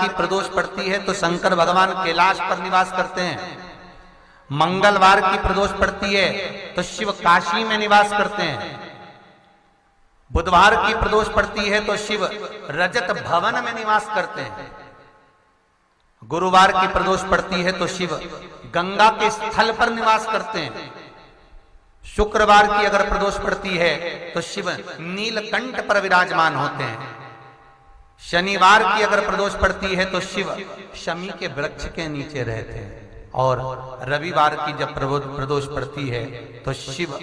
की प्रदोष पड़ती है तो शंकर भगवान कैलाश पर निवास करते हैं। मंगलवार की प्रदोष पड़ती है तो शिव काशी में निवास करते हैं। बुधवार की प्रदोष पड़ती है तो शिव रजत भवन में निवास करते हैं। गुरुवार की प्रदोष पड़ती है तो शिव गंगा के स्थल पर निवास करते हैं। शुक्रवार की अगर प्रदोष पड़ती है तो शिव नीलकंठ पर विराजमान होते हैं। शनिवार की अगर प्रदोष पड़ती है तो शिव शमी के वृक्ष के नीचे रहते हैं। और रविवार की जब प्रदोष पड़ती है तो शिव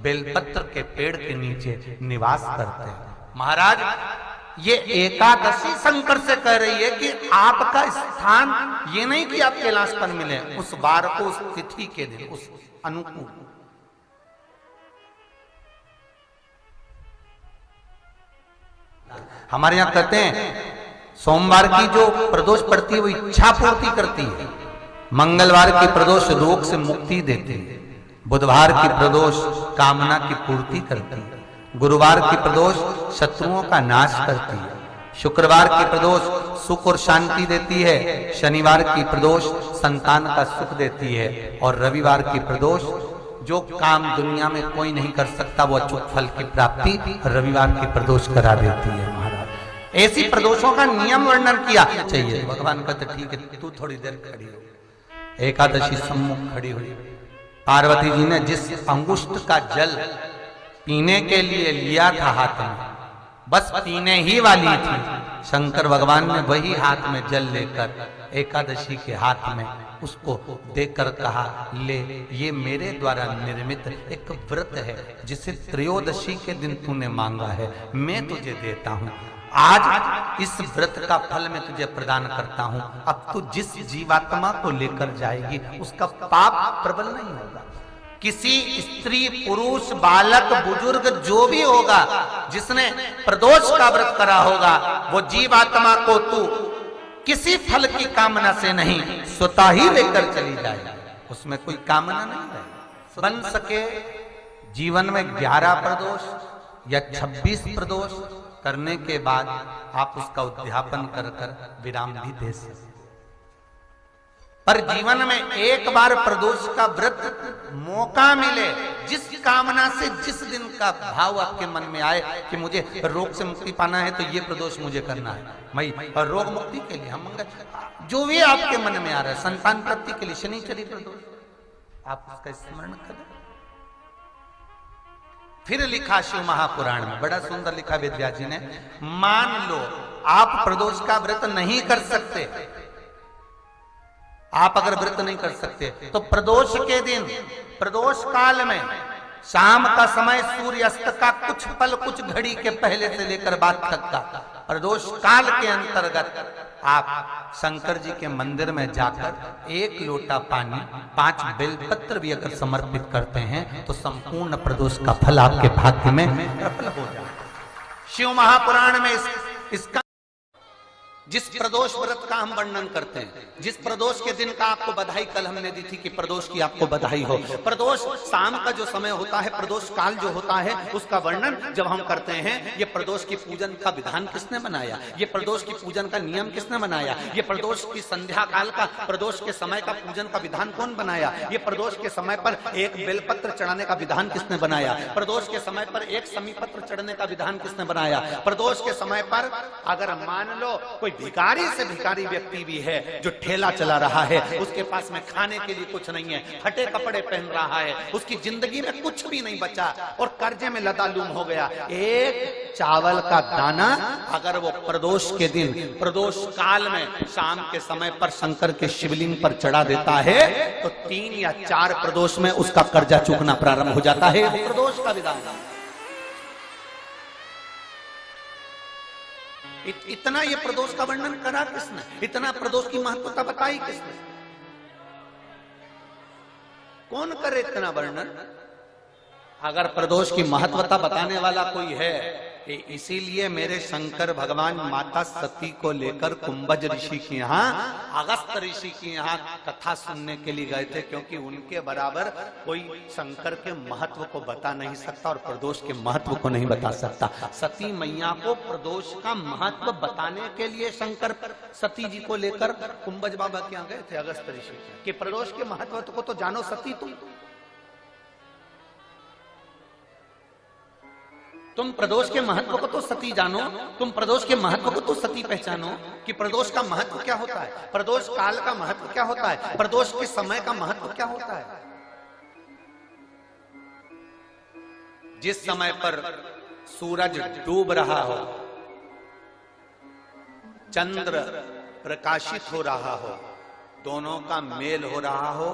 बेलपत्र के पेड़ के नीचे निवास करते हैं। महाराज, ये एकादशी शंकर से कह रही है कि आपका स्थान ये नहीं कि आप कैलाश पर मिले, उस वार को, उस तिथि के दिन, उस अनुकूल। हमारे यहां कहते हैं सोमवार की जो प्रदोष पड़ती है वो इच्छा पूर्ति करती है। मंगलवार की प्रदोष रोग से मुक्ति देती है। बुधवार की प्रदोष कामना की पूर्ति करती है। गुरुवार की प्रदोष शत्रुओं का नाश करती है। शुक्रवार की प्रदोष सुख और शांति देती है। शनिवार की प्रदोष संतान का सुख देती है। और रविवार की प्रदोष जो काम दुनिया में कोई नहीं कर सकता वो अचूक फल की प्राप्ति रविवार की प्रदोष करा देती है। महाराज, ऐसी प्रदोषों का नियम वर्णन किया चाहिए। भगवान कहते ठीक है, तू थोड़ी देर खड़ी हो। एकादशी सम्मुख खड़ी हुई। पार्वती जी ने जिस अंगुष्ठ का जल पीने के लिए लिया था हाथ में, बस पीने ही वाली थी, शंकर भगवान ने वही हाथ में जल लेकर एकादशी के हाथ में उसको देकर कहा, ले, ये मेरे द्वारा निर्मित एक व्रत है जिसे त्रयोदशी के दिन तूने मांगा है, मैं तुझे देता हूं। आज इस व्रत का फल मैं तुझे प्रदान करता हूं। अब तू जिस जीवात्मा को लेकर जाएगी उसका पाप प्रबल नहीं होगा। किसी स्त्री, पुरुष, बालक, बुजुर्ग जो भी होगा जिसने प्रदोष का व्रत करा होगा वो जीवात्मा को तू किसी फल की कामना से नहीं, स्वतः ही लेकर चली जाए। उसमें कोई कामना नहीं है। बन सके जीवन में 11 प्रदोष या 26 प्रदोष करने के बाद आप उसका उद्यापन कर विराम भी दे सकते। पर जीवन में एक बार प्रदोष का व्रत मौका मिले, जिस कामना से जिस दिन का भाव आपके मन में आए कि मुझे रोग से मुक्ति पाना है तो ये प्रदोष मुझे करना है, मैं और रोग मुक्ति के लिए हम जो भी आपके मन में आ रहा है, संतान प्राप्ति के लिए शनिचरी प्रदोष, आप उसका स्मरण करें। फिर लिखा शिव महापुराण में, बड़ा सुंदर लिखा वेदव्यास जी ने, मान लो आप प्रदोष का व्रत नहीं कर सकते, आप अगर व्रत नहीं कर सकते तो प्रदोष के दिन, प्रदोष काल में शाम का समय सूर्यास्त का कुछ पल, कुछ घड़ी के पहले से लेकर बाद तक का प्रदोष काल के अंतर्गत आप शंकर जी के मंदिर में जाकर 1 लोटा पानी, 5 बेलपत्र भी अगर समर्पित करते हैं तो संपूर्ण प्रदोष का फल आपके भाग्य में प्रबल हो जाए। शिव महापुराण में इसका जिस प्रदोष व्रत का हम वर्णन करते हैं, जिस प्रदोष के दिन का आपको बधाई कल हमने दी थी कि प्रदोष की आपको बधाई हो, प्रदोष शाम का जो समय होता है, प्रदोष काल जो होता है, उसका वर्णन जब हम करते हैं, ये प्रदोष की पूजन का विधान किसने बनाया, ये प्रदोष की पूजन का नियम किसने बनाया, ये प्रदोष की संध्या काल का, प्रदोष के समय का पूजन का विधान कौन बनाया, ये प्रदोष के समय पर 1 बेलपत्र चढ़ाने का विधान किसने बनाया, प्रदोष के समय पर 1 समीपत्र चढ़ने का विधान किसने बनाया, प्रदोष के समय पर अगर मान लो कोई भिखारी से भिखारी व्यक्ति भी है जो ठेला चला रहा है, उसके पास में खाने के लिए कुछ नहीं है, फटे कपड़े पहन रहा है, उसकी जिंदगी में कुछ भी नहीं बचा और कर्जे में लदालूम हो गया, एक चावल का दाना अगर वो प्रदोष के दिन, प्रदोष काल में शाम के समय पर शंकर के शिवलिंग पर चढ़ा देता है तो 3 या 4 प्रदोष में उसका कर्जा चूकना प्रारंभ हो जाता है। प्रदोष का विधान, इतना ये प्रदोष का वर्णन करा किसने, इतना प्रदोष की महत्वता बताई किसने, कौन करे इतना वर्णन। अगर प्रदोष की महत्वता बताने वाला कोई है इसीलिए मेरे शंकर भगवान माता सती को लेकर कुंभज ऋषि के यहाँ, अगस्त ऋषि के यहाँ कथा सुनने के लिए गए थे, क्योंकि उनके बराबर कोई शंकर के महत्व को बता नहीं सकता और प्रदोष के महत्व को नहीं बता सकता। सती मैया को प्रदोष का महत्व बताने के लिए शंकर सती जी को लेकर कुंभज बाबा के यहाँ गए थे, अगस्त ऋषि, कि प्रदोष के महत्व को तो जानो सती तुम प्रदोष के महत्व को तो सती जानो, तुम प्रदोष के महत्व को तो सती पहचानो कि प्रदोष का महत्व क्या होता है, प्रदोष काल का महत्व क्या होता है, प्रदोष के समय का महत्व क्या होता है। जिस समय पर सूरज डूब रहा हो, चंद्र प्रकाशित हो रहा हो, दोनों का मेल हो रहा हो,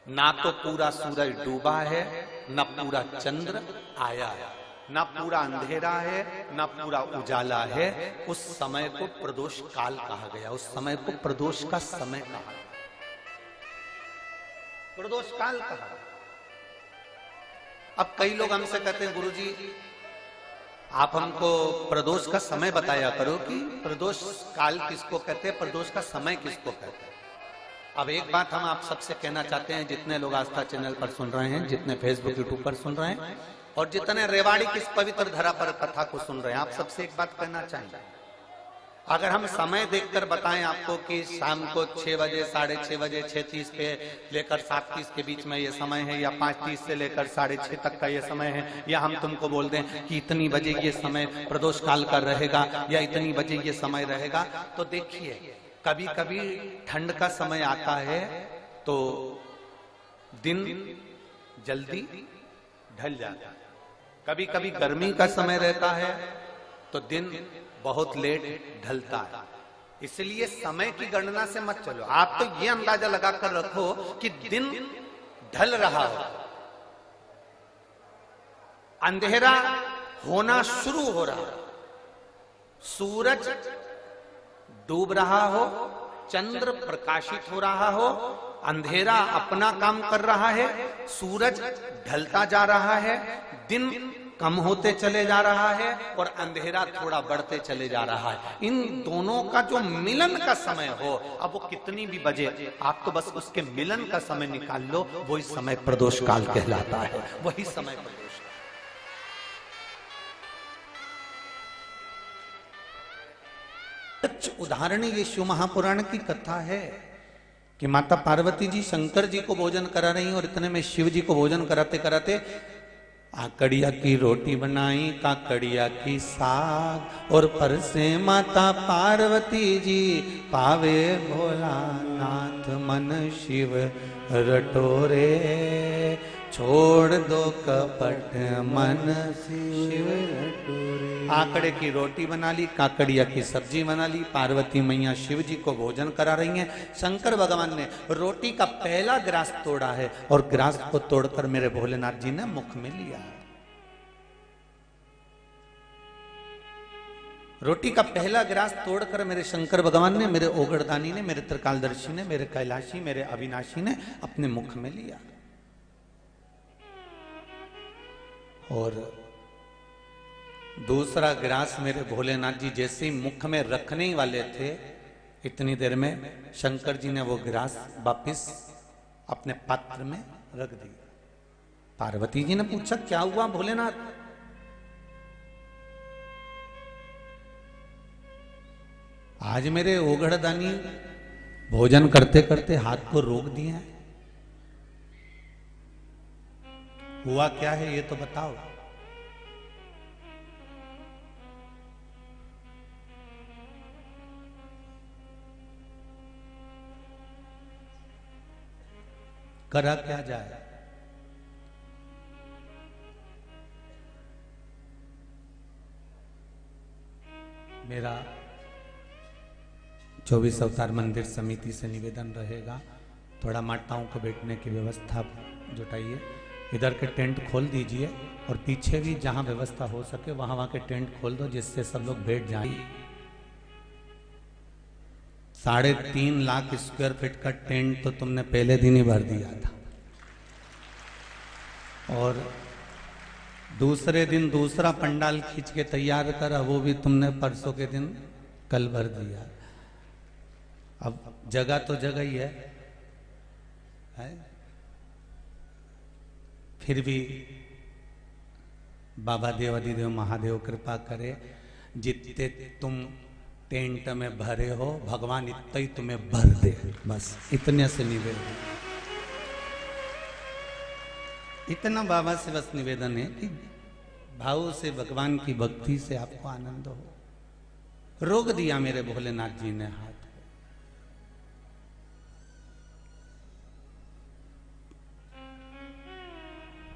ना तो पूरा सूरज डूबा है, ना पूरा चंद्र आया है, ना पूरा अंधेरा है, ना पूरा उजाला है, उस समय को प्रदोष काल कहा गया, उस समय को प्रदोष का समय कहा, प्रदोष काल कहा। अब कई लोग हमसे कहते हैं, गुरुजी आप हमको प्रदोष का समय बताया करो कि प्रदोष काल किसको कहते हैं, प्रदोष का समय किसको कहते हैं। अब एक बात हम आप सबसे कहना चाहते हैं, जितने लोग आस्था चैनल पर सुन रहे हैं, जितने फेसबुक यूट्यूब पर सुन रहे हैं और जितने रेवाड़ी की इस पवित्र धरा पर कथा को सुन रहे हैं, आप सबसे एक बात कहना चाहेंगे, अगर हम समय देखकर बताएं आपको कि शाम को 6 बजे, 6:30 बजे, 6:30 पे लेकर 7:30 के बीच में ये समय है, या 5:30 से लेकर 6:30 तक का ये समय है, या हम तुमको बोल दें कि इतनी बजे ये समय प्रदोष काल का रहेगा या इतनी बजे ये समय रहेगा, तो देखिए कभी कभी ठंड का समय आता है तो दिन जल्दी ढल जाता है, कभी कभी गर्मी का समय रहता है तो दिन बहुत लेट ढलता है। इसलिए समय की गणना से मत चलो, आप तो ये अंदाजा लगाकर रखो कि दिन ढल रहा हो, अंधेरा होना शुरू हो रहा है, सूरज डूब रहा हो, चंद्र प्रकाशित हो रहा हो, अंधेरा अपना काम कर रहा है, सूरज ढलता जा रहा है, दिन कम होते चले जा रहा है और अंधेरा थोड़ा बढ़ते चले जा रहा है। इन दोनों का जो मिलन का समय हो, अब वो कितनी भी बजे, आप तो बस उसके मिलन का समय निकाल लो, वही समय प्रदोष काल कहलाता है, वही समय प्रदोष। उदाहरण ये शिव महापुराण की कथा है कि माता पार्वती जी शंकर जी को भोजन करा रही और इतने में शिव जी को भोजन कराते कराते आकड़िया की रोटी बनाई, काकड़िया की साग, और परसे माता पार्वती जी पावे भोलानाथ मन शिव रटोरे, छोड़ दो कपट मन शिव रटोरे। आकड़े की रोटी बना ली, काकड़िया की सब्जी बना ली, पार्वती मैया शिव जी को भोजन करा रही हैं। शंकर भगवान ने रोटी का पहला ग्रास तोड़ा है और ग्रास को तोड़कर मेरे भोलेनाथ जी ने मुख में लिया। रोटी का पहला ग्रास तोड़कर मेरे शंकर भगवान ने, मेरे ओगड़दानी ने, मेरे त्रिकालदर्शी ने, मेरे कैलाशी, मेरे अविनाशी ने अपने मुख में लिया। और दूसरा ग्रास मेरे भोलेनाथ जी जैसे ही मुख में रखने ही वाले थे, इतनी देर में शंकर जी ने वो ग्रास वापिस अपने पात्र में रख दिया। पार्वती जी ने पूछा, क्या हुआ भोलेनाथ? आज मेरे ओगड़दानी भोजन करते करते हाथ को रोक दिए हैं, हुआ क्या है ये तो बताओ। करा क्या जाए? मेरा 24 अवतार मंदिर समिति से निवेदन रहेगा, थोड़ा माताओं को बैठने की व्यवस्था जुटाइए, इधर के टेंट खोल दीजिए और पीछे भी जहां व्यवस्था हो सके वहां के टेंट खोल दो, जिससे सब लोग बैठ जाएं। 3.5 लाख स्क्वायर फीट का टेंट तो तुमने पहले दिन ही भर दिया था, और दूसरे दिन दूसरा पंडाल खींच के तैयार करा, वो भी तुमने परसों के दिन कल भर दिया। अब जगह तो जगह ही है? फिर भी बाबा देवादिदेव महादेव कृपा करे, जितने तुम टेंट में भरे हो भगवान इतना ही तुम्हें भर दे, बस इतने से निवेदन, इतना बाबा से बस निवेदन है कि भाव से भगवान की भक्ति से आपको आनंद हो। रोक दिया मेरे भोलेनाथ जी ने हाथ,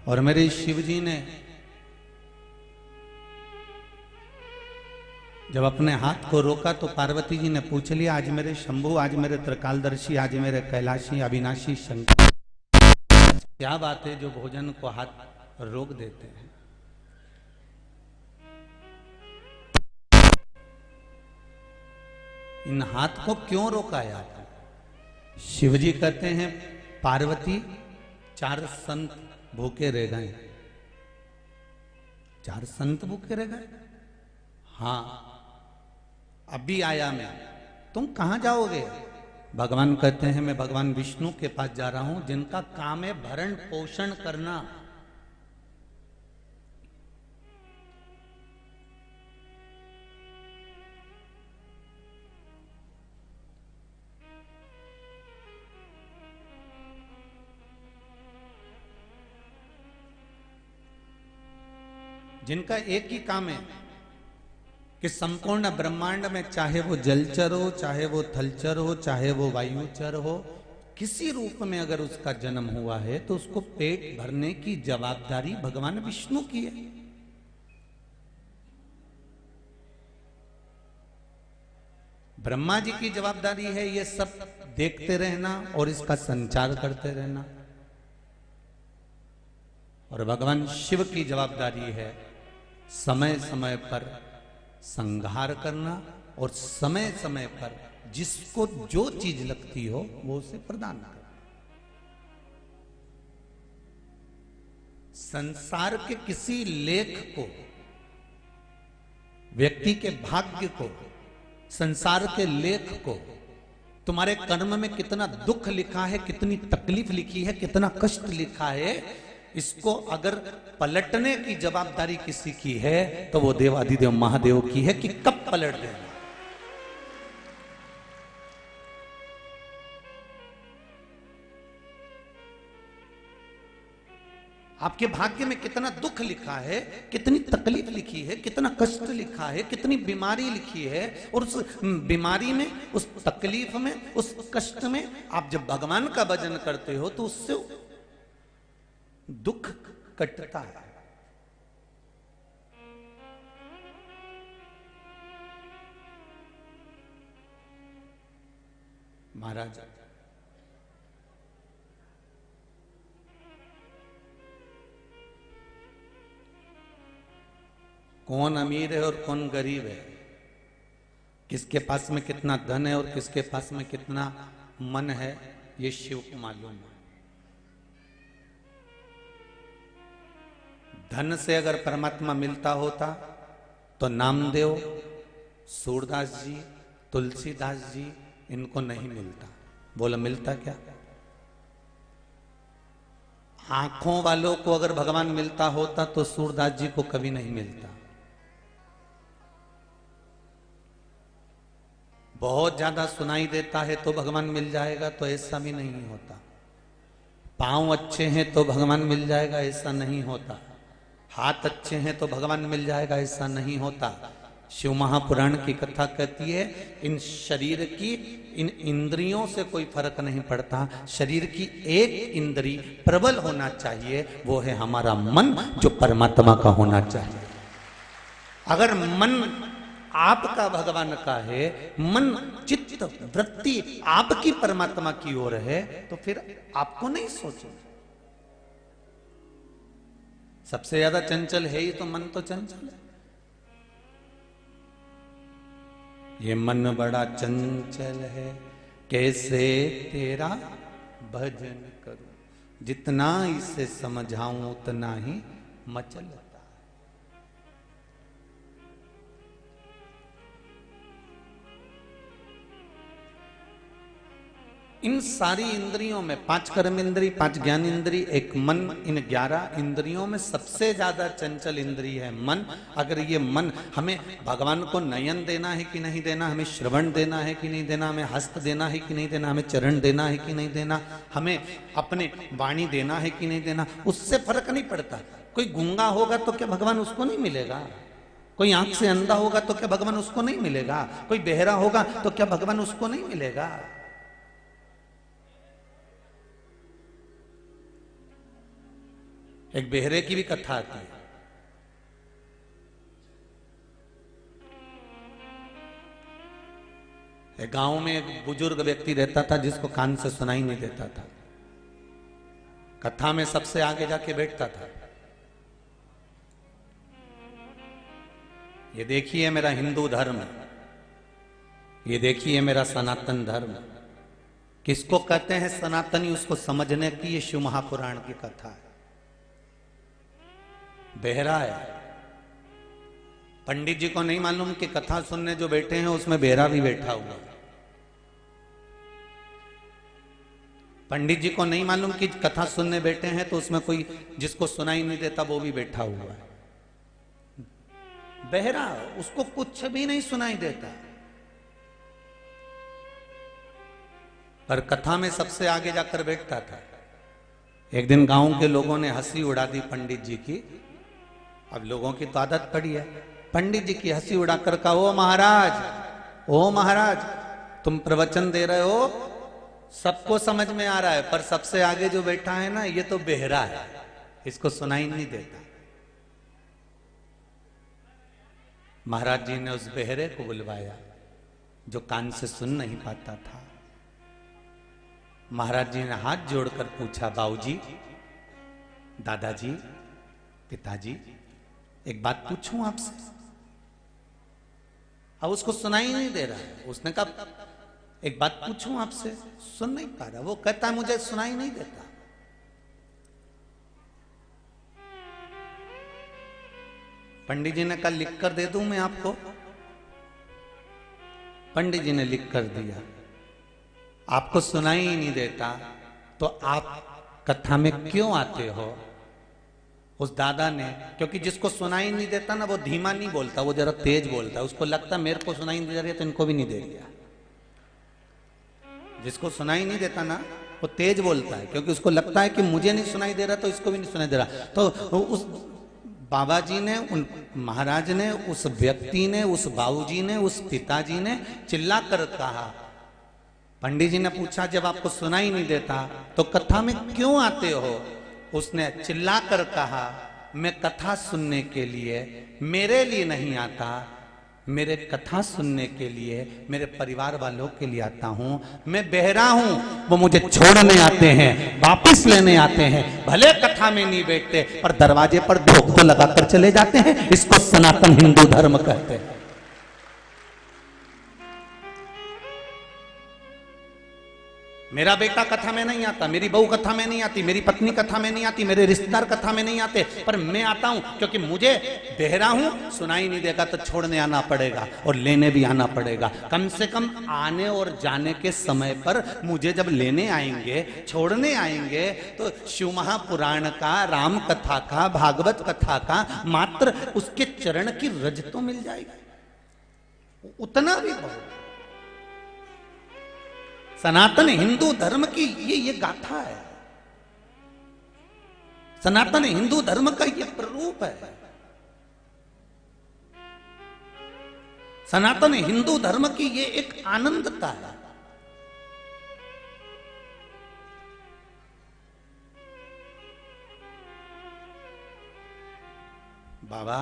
और मेरे शिव जी ने जब अपने हाथ को रोका तो पार्वती जी ने पूछ लिया, आज मेरे शंभु, आज मेरे त्रिकालदर्शी, आज मेरे कैलाशी अविनाशी शंकर, क्या बात है जो भोजन को हाथ रोक देते हैं? इन हाथ को क्यों रोकाया? शिव जी कहते हैं पार्वती 4 संत भूखे रह गए। 4 संत भूखे रह गए? हाँ, अभी आया मैं, तुम कहां जाओगे? भगवान कहते हैं मैं भगवान विष्णु के पास जा रहा हूं, जिनका काम है भरण पोषण करना। जिनका एक ही काम है कि संपूर्ण ब्रह्मांड में, चाहे वो जलचर हो, चाहे वो थलचर हो, चाहे वो वायुचर हो, किसी रूप में अगर उसका जन्म हुआ है तो उसको पेट भरने की जवाबदारी भगवान विष्णु की है। ब्रह्मा जी की जवाबदारी है ये सब देखते रहना और इसका संचार करते रहना, और भगवान शिव की जवाबदारी है समय समय पर संहार करना और समय समय पर जिसको जो चीज लगती हो वो उसे प्रदान करना। संसार के किसी लेख को, व्यक्ति के भाग्य को, संसार के लेख को, तुम्हारे कर्म में कितना दुख लिखा है, कितनी तकलीफ लिखी है, कितना कष्ट लिखा है, इसको अगर पलटने की जवाबदारी किसी की है तो वो देवादिदेव महादेव की है कि कब पलट देना। आपके भाग्य में कितना दुख लिखा है, कितनी तकलीफ लिखी है, कितना कष्ट लिखा है, कितनी बीमारी लिखी है, और उस बीमारी में, उस तकलीफ में, उस कष्ट में आप जब भगवान का भजन करते हो तो उससे दुख कटता है। महाराज, कौन अमीर है और कौन गरीब है, किसके पास में कितना धन है और किसके पास में कितना मन है, ये शिव को मालूम है। धन से अगर परमात्मा मिलता होता तो नामदेव, सूरदास जी, तुलसीदास जी इनको नहीं मिलता। बोला मिलता क्या? आंखों वालों को अगर भगवान मिलता होता तो सूरदास जी को कभी नहीं मिलता। बहुत ज्यादा सुनाई देता है तो भगवान मिल जाएगा, तो ऐसा भी नहीं होता। पांव अच्छे हैं तो भगवान मिल जाएगा, ऐसा नहीं होता। हाथ अच्छे हैं तो भगवान मिल जाएगा, ऐसा नहीं होता। शिव महापुराण की कथा कहती है इन शरीर की, इन इंद्रियों से कोई फर्क नहीं पड़ता। शरीर की एक इंद्री प्रबल होना चाहिए, वो है हमारा मन, जो परमात्मा का होना चाहिए। अगर मन आपका भगवान का है, मन चित्त वृत्ति आपकी परमात्मा की ओर है, तो फिर आपको नहीं सोचना। सबसे ज्यादा चंचल है ही तो मन तो चंचल है। ये मन बड़ा चंचल है, कैसे तेरा भजन करूं, जितना इसे समझाऊं उतना ही मचलता है। इन सारी इंद्रियों में 5 कर्म इंद्री, 5 ज्ञान इंद्री, एक मन, इन 11 इंद्रियों में सबसे ज्यादा चंचल इंद्री है मन। अगर ये मन, हमें भगवान को नयन देना है कि नहीं देना, हमें श्रवण देना है कि नहीं देना, हमें हस्त देना है कि नहीं देना, हमें चरण देना है कि नहीं देना, हमें अपने वाणी देना है कि नहीं देना, उससे फर्क नहीं पड़ता। कोई गूंगा होगा तो क्या भगवान उसको नहीं मिलेगा? कोई आंख से अंधा होगा तो क्या भगवान उसको नहीं मिलेगा? कोई बहरा होगा तो क्या भगवान उसको नहीं मिलेगा? एक बेहरे की भी कथा आती है। एक गांव में एक बुजुर्ग व्यक्ति रहता था जिसको कान से सुनाई नहीं देता था। कथा में सबसे आगे जाके बैठता था। ये देखिए मेरा हिंदू धर्म, ये देखिए मेरा सनातन धर्म। किसको कहते हैं सनातनी, उसको समझने की ये शिव महापुराण की कथा है। बहरा है। पंडित जी को नहीं मालूम कि कथा सुनने जो बैठे हैं उसमें बहरा भी बैठा हुआ है। पंडित जी को नहीं मालूम कि कथा सुनने बैठे हैं तो उसमें कोई जिसको सुनाई नहीं देता वो भी बैठा हुआ है। बहरा, उसको कुछ भी नहीं सुनाई देता, पर कथा में सबसे आगे जाकर बैठता था। एक दिन गांव के लोगों ने हंसी उड़ा दी पंडित जी की। अब लोगों की तो आदत पड़ी है, पंडित जी की हंसी उड़ाकर कहा, ओ महाराज तुम प्रवचन दे रहे हो, सबको समझ में आ रहा है, पर सबसे आगे जो बैठा है ना ये तो बहरा है, इसको सुनाई नहीं देता। महाराज जी ने उस बहरे को बुलवाया जो कान से सुन नहीं पाता था। महाराज जी ने हाथ जोड़कर पूछा, बाबूजी, दादाजी, पिताजी, एक बात पूछूं आपसे? अब उसको सुनाई नहीं दे रहा है। उसने कहा, एक बात पूछूं आपसे? सुन नहीं पा रहा। वो कहता है मुझे सुनाई नहीं देता। पंडित जी ने कहा, लिख कर दे दूं मैं आपको? पंडित जी ने लिख कर दिया। आपको सुनाई ही नहीं देता तो आप कथा में क्यों आते हो? उस दादा ने, क्योंकि जिसको सुनाई नहीं देता ना वो धीमा नहीं बोलता, वो जरा तेज बोलता है। उसको लगता मेरे को सुनाई नहीं दे रही है तो इनको भी नहीं दे दिया। जिसको सुनाई नहीं देता ना वो तेज बोलता है, क्योंकि उसको लगता है कि मुझे नहीं सुनाई दे रहा तो इसको भी नहीं सुनाई दे रहा। तो उस बाबा जी ने, उन महाराज ने, उस व्यक्ति ने, उस बाबूजी ने, उस पिताजी ने चिल्ला कर कहा। पंडित जी ने पूछा, जब आपको सुनाई नहीं देता तो कथा में क्यों आते हो? उसने चिल्लाकर कहा, मैं कथा सुनने के लिए, मेरे लिए नहीं आता, मेरे कथा सुनने के लिए मेरे परिवार वालों के लिए आता हूं। मैं बहरा हूं, वो मुझे छोड़ने आते हैं, वापस लेने आते हैं। भले कथा में नहीं बैठते पर दरवाजे पर धोखा लगाकर चले जाते हैं। इसको सनातन हिंदू धर्म कहते हैं। मेरा बेटा कथा में नहीं आता, मेरी बहू कथा में नहीं आती, मेरी पत्नी कथा में नहीं आती, मेरे रिश्तेदार कथा में नहीं आते, पर मैं आता हूं क्योंकि मुझे बहरा हूं, सुनाई नहीं देगा तो छोड़ने आना पड़ेगा और लेने भी आना पड़ेगा। कम से कम आने और जाने के समय पर मुझे जब लेने आएंगे, छोड़ने आएंगे, तो शिव महापुराण का, राम कथा का, भागवत कथा का मात्र उसके चरण की रज तो मिल जाएगी, उतना भी बहुत। सनातन हिंदू धर्म की ये गाथा है। सनातन हिंदू धर्म का ये प्ररूप है। सनातन हिंदू धर्म की ये एक आनंदता है। बाबा,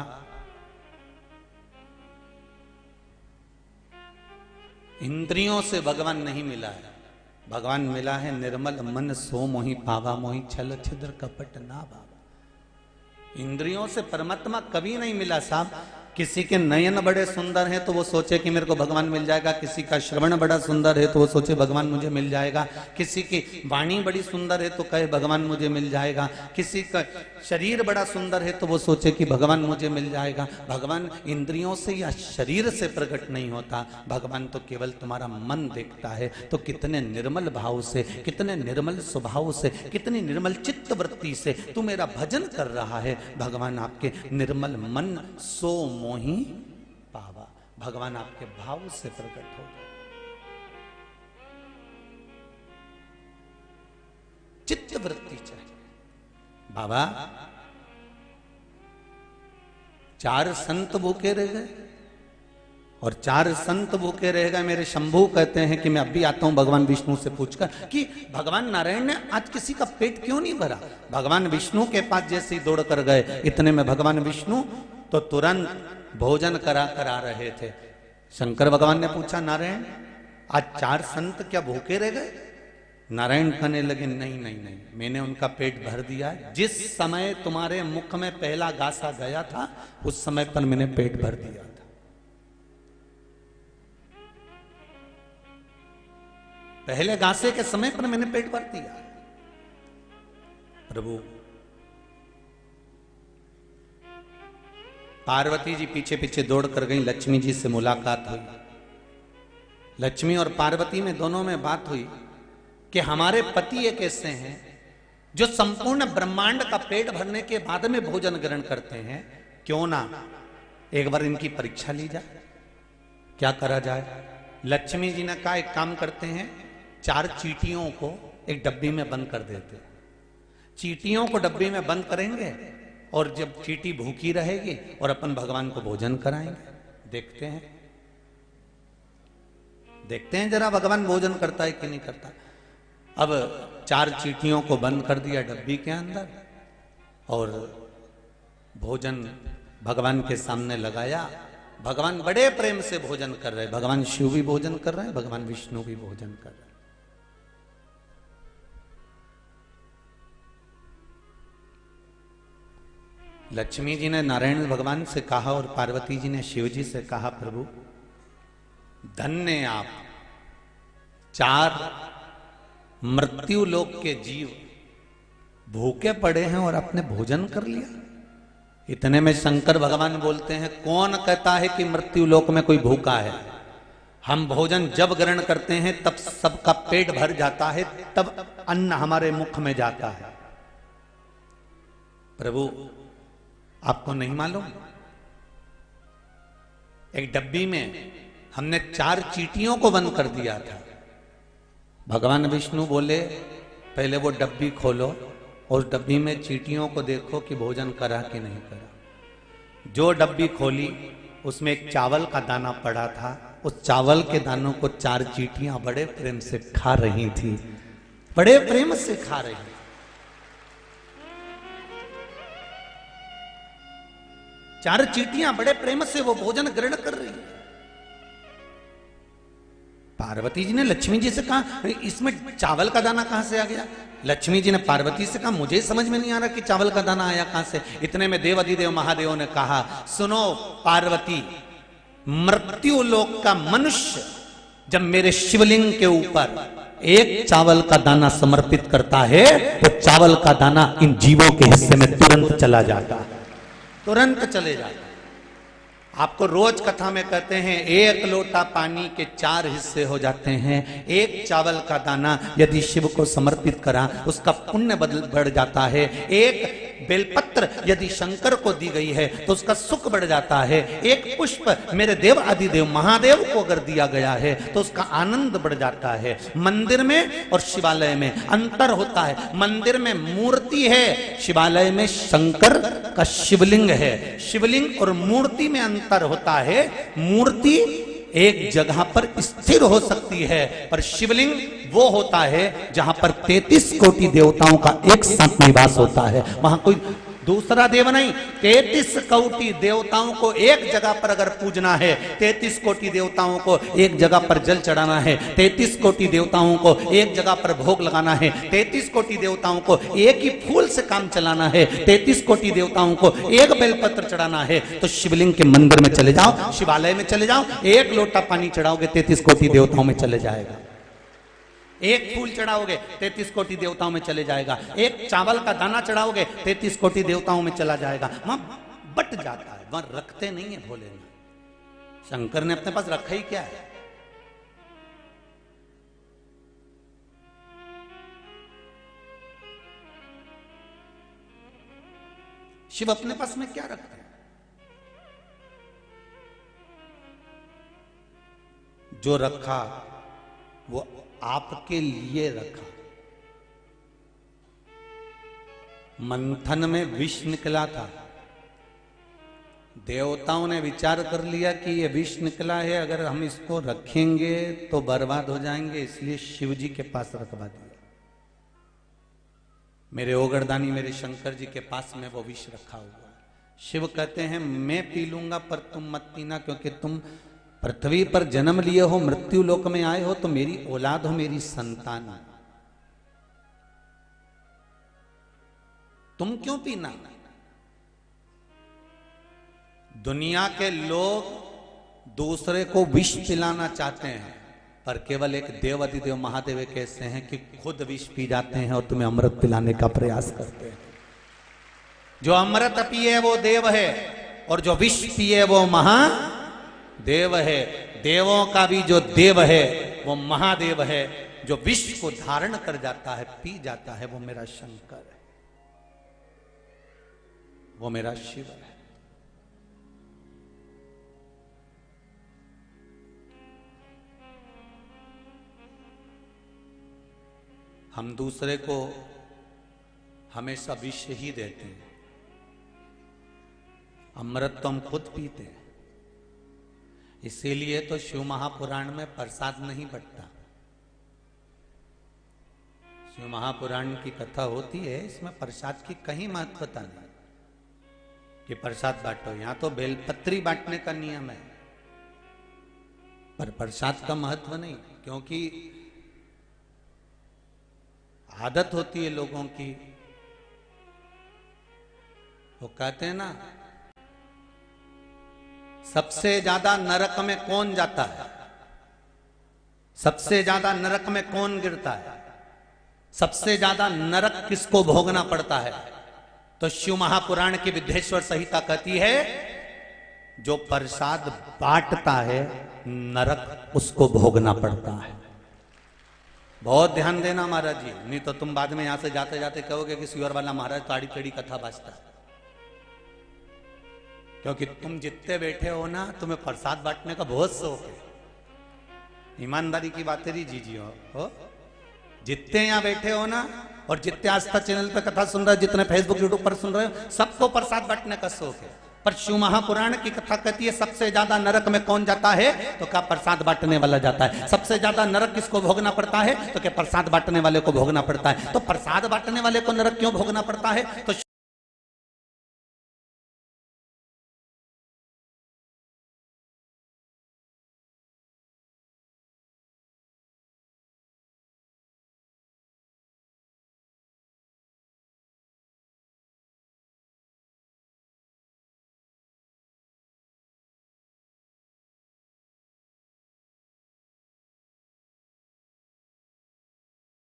इंद्रियों से भगवान नहीं मिला है। भगवान मिला है निर्मल मन सो मोहि पावा, मोहि छल छिद्र कपट ना बाबा। इंद्रियों से परमात्मा कभी नहीं मिला साहब। किसी के नयन बड़े सुंदर हैं तो वो सोचे कि मेरे को भगवान मिल जाएगा, किसी का श्रवण बड़ा सुंदर है तो वो सोचे भगवान मुझे मिल जाएगा, किसी की वाणी बड़ी सुंदर है तो कहे भगवान मुझे मिल जाएगा, किसी का शरीर बड़ा सुंदर है तो वो सोचे कि भगवान मुझे मिल जाएगा। भगवान इंद्रियों से या शरीर से प्रकट नहीं होता, भगवान तो केवल तुम्हारा मन देखता है। तो कितने निर्मल भाव से, कितने निर्मल स्वभाव से, कितनी निर्मल चित्त वृत्ति से तू मेरा भजन कर रहा है, भगवान आपके निर्मल मन सो मोही पावा, भगवान आपके भाव से प्रकट होगा। चित्त वृत्ति चाहिए। बाबा 4 संत भूखे रह गए और 4 संत भूखे रह गए। मेरे शंभू कहते हैं कि मैं अभी आता हूं भगवान विष्णु से पूछकर कि भगवान नारायण ने आज किसी का पेट क्यों नहीं भरा। भगवान विष्णु के पास जैसे ही दौड़ कर गए, इतने में भगवान विष्णु तो तुरंत भोजन करा रहे थे। शंकर भगवान ने पूछा, नारायण आज 4 संत क्या भूखे रह गए? नारायण कहने लगे, नहीं नहीं नहीं, मैंने उनका पेट भर दिया है। जिस समय तुम्हारे मुख में पहला गासा गया था उस समय पर मैंने पेट भर दिया था। पहले गासे के समय पर मैंने पेट भर दिया। प्रभु पार्वती जी पीछे पीछे दौड़ कर गई, लक्ष्मी जी से मुलाकात हुई। लक्ष्मी और पार्वती में दोनों में बात हुई कि हमारे पति एक ऐसे हैं जो संपूर्ण ब्रह्मांड का पेट भरने के बाद में भोजन ग्रहण करते हैं, क्यों ना एक बार इनकी परीक्षा ली जाए, क्या करा जाए। लक्ष्मी जी ने कहा, एक काम करते हैं, 4 चींटियों को एक डब्बी में बंद कर देते। चींटियों को डब्बी में बंद करेंगे और जब चींटी भूखी रहेगी और अपन भगवान को भोजन कराएंगे। देखते हैं जरा भगवान भोजन करता है कि नहीं करता। अब 4 चींटियों को बंद कर दिया डब्बी के अंदर और भोजन भगवान के सामने लगाया। भगवान बड़े प्रेम से भोजन कर रहे हैं। भगवान शिव भी भोजन कर रहे हैं, भगवान विष्णु भी भोजन कर रहे हैं। लक्ष्मी जी ने नारायण भगवान से कहा और पार्वती जी ने शिव जी से कहा, प्रभु धन्य आप, 4 मृत्यु लोक के जीव भूखे पड़े हैं और आपने भोजन कर लिया। इतने में शंकर भगवान बोलते हैं, कौन कहता है कि मृत्यु लोक में कोई भूखा है। हम भोजन जब ग्रहण करते हैं तब सबका पेट भर जाता है, तब अन्न हमारे मुख में जाता है। प्रभु आपको नहीं मालूम, एक डब्बी में हमने 4 चींटियों को बंद कर दिया था। भगवान विष्णु बोले, पहले वो डब्बी खोलो और डब्बी में चींटियों को देखो कि भोजन करा कि नहीं करा। जो डब्बी खोली उसमें एक चावल का दाना पड़ा था। उस चावल के दानों को 4 चींटियां बड़े प्रेम से खा रही थी, बड़े प्रेम से खा रही थी। 4 चींटियां बड़े प्रेम से वो भोजन ग्रहण कर रही है। पार्वती जी ने लक्ष्मी जी से कहा, इसमें चावल का दाना कहां से आ गया। लक्ष्मी जी ने पार्वती से कहा, मुझे समझ में नहीं आ रहा कि चावल का दाना आया कहां से। इतने में देवाधिदेव महादेव ने कहा, सुनो पार्वती, मृत्यु लोक का मनुष्य जब मेरे शिवलिंग के ऊपर एक चावल का दाना समर्पित करता है तो चावल का दाना इन जीवों के हिस्से में तुरंत चला जाता है, तुरंत चले जाता है। आपको रोज कथा में कहते हैं, 1 लोटा पानी के 4 हिस्से हो जाते हैं। एक चावल का दाना यदि शिव को समर्पित करा उसका पुण्य बढ़ जाता है। एक बेलपत्र यदि शंकर को दी गई है तो उसका सुख बढ़ जाता है। एक पुष्प मेरे देव आदिदेव महादेव को अगर दिया गया है तो उसका आनंद बढ़ जाता है। मंदिर में और शिवालय में अंतर होता है। मंदिर में मूर्ति है, शिवालय में शंकर का शिवलिंग है। शिवलिंग और मूर्ति में अंतर होता है। मूर्ति एक जगह पर स्थिर हो सकती है, पर शिवलिंग वो होता है जहां पर 33 कोटि देवताओं का एक साथ निवास होता है। वहां कोई दूसरा देव नहीं, 33 कोटि देवताओं को एक जगह पर अगर पूजना है, 33 कोटि देवताओं को एक जगह पर जल चढ़ाना है, 33 कोटि देवताओं को एक जगह पर भोग लगाना है, 33 कोटि देवताओं को एक ही फूल से काम चलाना है, 33 कोटि देवताओं को एक बेलपत्र चढ़ाना है, तो शिवलिंग के मंदिर में चले जाओ, शिवालय में चले जाओ, एक लोटा पानी चढ़ाओगे 33 कोटि देवताओं में चले जाएगा। एक फूल चढ़ाओगे 33 कोटि देवताओं में चले जाएगा, एक चावल का दाना चढ़ाओगे 33 कोटि देवताओं में चला जाएगा। वहां बट जाता है, वहां रखते नहीं है भोलेनाथ। शंकर ने अपने पास रखा ही क्या है? शिव अपने पास में क्या रखते हैं? जो रखा वो आपके लिए रखा। मंथन में विष निकला था, देवताओं ने विचार कर लिया कि ये विष निकला है, अगर हम इसको रखेंगे तो बर्बाद हो जाएंगे, इसलिए शिव जी के पास रखवा दिया। मेरे ओगरदानी मेरे शंकर जी के पास में वो विष रखा हुआ है। शिव कहते हैं मैं पी लूंगा पर तुम मत पीना, क्योंकि तुम पृथ्वी पर जन्म लिए हो, मृत्यु लोक में आए हो, तो मेरी औलाद हो, मेरी संतान। तुम क्यों पीना? दुनिया के लोग दूसरे को विष पिलाना चाहते हैं, पर केवल एक देव अधिदेव महादेव कैसे हैं कि खुद विष पी जाते हैं और तुम्हें अमृत पिलाने का प्रयास करते हैं। जो अमृत पिए वो देव है, और जो विष पिए वो महादेव है। देवों का भी जो देव है वो महादेव है। जो विष को धारण कर जाता है, पी जाता है, वो मेरा शंकर है, वो मेरा शिव है। हम दूसरे को हमेशा विष ही देते हैं, अमृत तो हम खुद पीते हैं। इसीलिए तो शिव महापुराण में प्रसाद नहीं बंटता। शिव महापुराण की कथा होती है, इसमें प्रसाद की कहीं महत्वता नहीं कि प्रसाद बांटो। यहां तो बेलपत्री बांटने का नियम है, पर प्रसाद का महत्व नहीं, क्योंकि आदत होती है लोगों की। वो कहते हैं ना, सबसे ज्यादा नरक में कौन जाता है, सबसे ज्यादा नरक में कौन गिरता है, सबसे ज्यादा नरक किसको भोगना पड़ता है? तो शिव महापुराण की विद्येश्वर संहिता कहती है, जो प्रसाद बांटता है नरक उसको भोगना पड़ता है। बहुत ध्यान देना महाराज जी, नहीं तो तुम बाद में यहां से जाते जाते कहोगे कि सियोर वाला महाराज ताड़ी टेढ़ी कथा बाजता है। क्योंकि तुम जितने बैठे हो ना, तुम्हें प्रसाद बांटने का बहुत शौक है। ईमानदारी की बात है जी हो। जितने यहां बैठे हो ना, और जितने आस्था चैनल पे कथा सुन रहे हो, जितने फेसबुक यूट्यूब पर सुन रहे हो, सबको प्रसाद बांटने का शौक है। पर शिव महापुराण की कथा कहती है, सबसे ज्यादा नरक में कौन जाता है? तो क्या प्रसाद बांटने वाला जाता है। सबसे ज्यादा नरक किसको भोगना पड़ता है? तो क्या प्रसाद बांटने वाले को भोगना पड़ता है। तो प्रसाद बांटने वाले को नरक क्यों भोगना पड़ता है? तो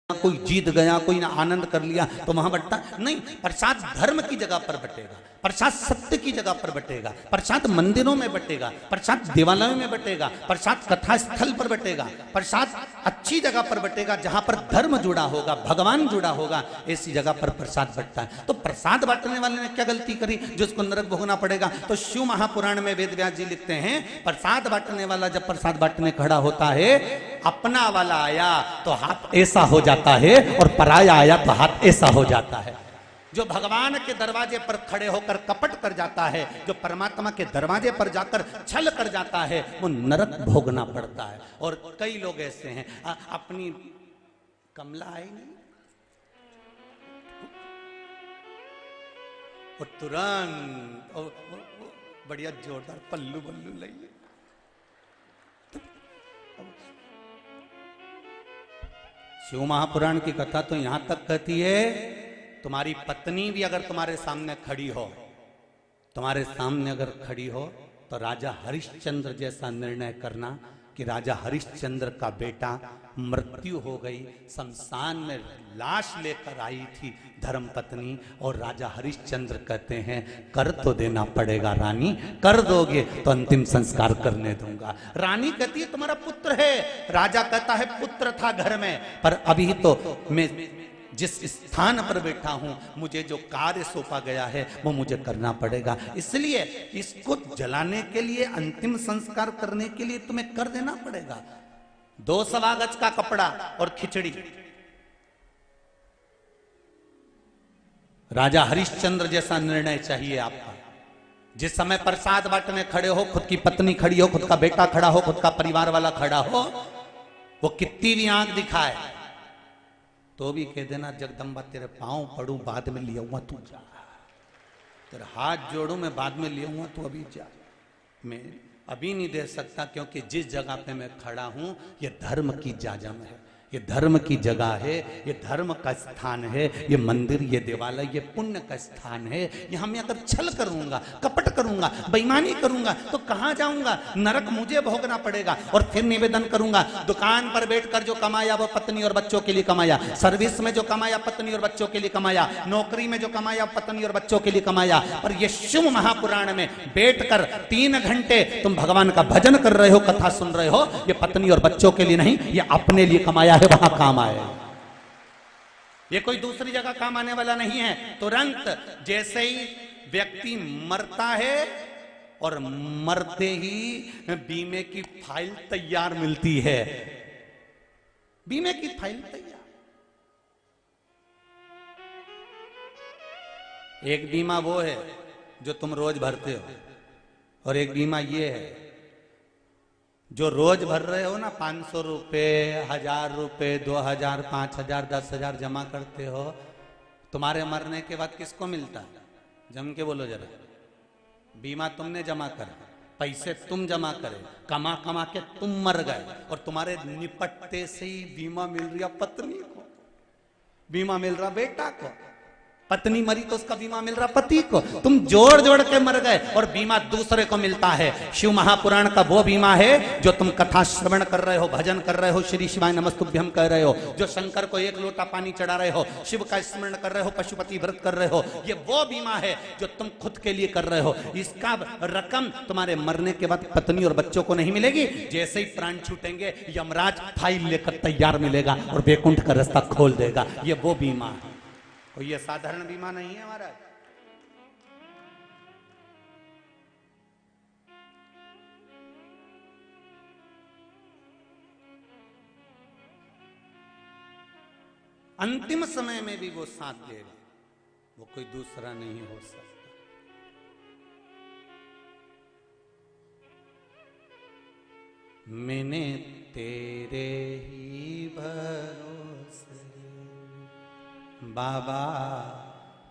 कोई जीत गया, कोई ने आनंद कर लिया तो वहां बंटता नहीं। प्रसाद धर्म की जगह पर बटेगा, प्रसाद सत्य की जगह पर बटेगा, प्रसाद मंदिरों में बटेगा, प्रसाद देवालयों में बटेगा, प्रसाद कथा स्थल पर बटेगा, प्रसाद अच्छी जगह पर बटेगा जहां पर धर्म जुड़ा होगा, भगवान जुड़ा होगा, ऐसी जगह पर प्रसाद बटता है। तो प्रसाद बांटने वाले ने क्या गलती करी जिसको नरक भोगना पड़ेगा? तो शिव महापुराण में वेद व्यास जी लिखते हैं, प्रसाद बांटने वाला जब प्रसाद बांटने खड़ा होता है, अपना वाला आया तो हाथ ऐसा हो जाता है, और पराया आया तो हाथ ऐसा हो जाता है। जो भगवान के दरवाजे पर खड़े होकर कपट कर जाता है, जो परमात्मा के दरवाजे पर जाकर छल कर जाता है, वो नरक भोगना पड़ता है। और कई लोग ऐसे हैं, अपनी कमला आई नहीं, और तुरंत बढ़िया जोरदार पल्लू बल्लू लाइए। शिव महापुराण की कथा तो यहां तक कहती है, तुम्हारी पत्नी भी अगर तुम्हारे सामने खड़ी हो, तुम्हारे सामने अगर खड़ी हो तो राजा हरिश्चंद्र जैसा निर्णय करना कि राजा हरिश्चंद्र का बेटा मृत्यु हो गई, शमशान में लाश लेकर आई थी धर्मपत्नी, और राजा हरिश्चंद्र कहते हैं कर तो देना पड़ेगा रानी, कर दोगे तो अंतिम संस्कार करने दूंगा। रानी कहती है तुम्हारा पुत्र है, राजा कहता है पुत्र था घर में, पर अभी तो मैं जिस स्थान पर बैठा हूं, मुझे जो कार्य सौंपा गया है वो मुझे करना पड़ेगा, इसलिए इसको जलाने के लिए, अंतिम संस्कार करने के लिए तुम्हें कर देना पड़ेगा। 2 सवा गज का कपड़ा और खिचड़ी। राजा हरिश्चंद्र जैसा निर्णय चाहिए आपका। जिस समय प्रसाद बांटने खड़े हो, खुद की पत्नी खड़ी हो, खुद का बेटा खड़ा हो, खुद का परिवार वाला खड़ा हो, वो कितनी भी आंख दिखाए तो भी कह देना जगदम्बा तेरे पांव पड़ू, बाद में लिया हुआ तू जा, तेरे हाथ जोड़ू मैं बाद में लिया हुआ तू अभी जा। मैं अभी नहीं दे सकता, क्योंकि जिस जगह पे मैं खड़ा हूं ये धर्म की जाजम है, ये धर्म की जगह है, ये धर्म का स्थान है, ये मंदिर, ये देवालय, ये पुण्य का स्थान है। यहां मैं अगर छल करूंगा, कपट करूंगा, बेईमानी करूंगा तो कहां जाऊंगा? नरक मुझे भोगना पड़ेगा। और फिर निवेदन करूंगा, दुकान पर बैठकर जो कमाया वो पत्नी और बच्चों के लिए कमाया, सर्विस में जो कमाया पत्नी और बच्चों के लिए कमाया, नौकरी में जो कमाया पत्नी और बच्चों के लिए कमाया, पर ये शिव महापुराण में बैठकर 3 घंटे तुम भगवान का भजन कर रहे हो, कथा सुन रहे हो, ये पत्नी और बच्चों के लिए नहीं, ये अपने लिए कमाया है, वहां काम आए। ये कोई दूसरी जगह काम आने वाला नहीं है। तुरंत जैसे ही व्यक्ति मरता है और मरते ही बीमे की फाइल तैयार मिलती है, बीमे की फाइल तैयार। एक बीमा वो है जो तुम रोज भरते हो, और एक बीमा ये है जो रोज भर रहे हो ना, 500 रुपये, 1000 रुपये, 2000, 5000, 10,000 जमा करते हो, तुम्हारे मरने के बाद किसको मिलता है? जम के बोलो जरा। बीमा तुमने जमा करा, पैसे तुम जमा करे, कमा कमा के तुम मर गए, और तुम्हारे निपटते से ही बीमा मिल रहा पत्नी को, बीमा मिल रहा बेटा को, पत्नी मरी तो उसका बीमा मिल रहा पति को, तुम जोड़ जोड़ के मर गए और बीमा दूसरे को मिलता है। शिव महापुराण का वो बीमा है जो तुम कथा श्रवण कर रहे हो, भजन कर रहे हो, श्री शिवाय नमस्तुभ्यम कह रहे हो, जो शंकर को 1 लोटा पानी चढ़ा रहे हो, शिव का स्मरण कर रहे हो, पशुपति व्रत कर रहे हो, ये वो बीमा है जो तुम खुद के लिए कर रहे हो। इसका रकम तुम्हारे मरने के बाद पत्नी और बच्चों को नहीं मिलेगी, जैसे ही प्राण छूटेंगे यमराज फाइल लेकर तैयार मिलेगा और वैकुंठ का रास्ता खोल देगा। ये वो बीमा है, और ये साधारण बीमा नहीं है हमारा। अंतिम समय में भी वो साथ देगा, वो कोई दूसरा नहीं हो सकता। मैंने तेरे ही भरोसे बाबा,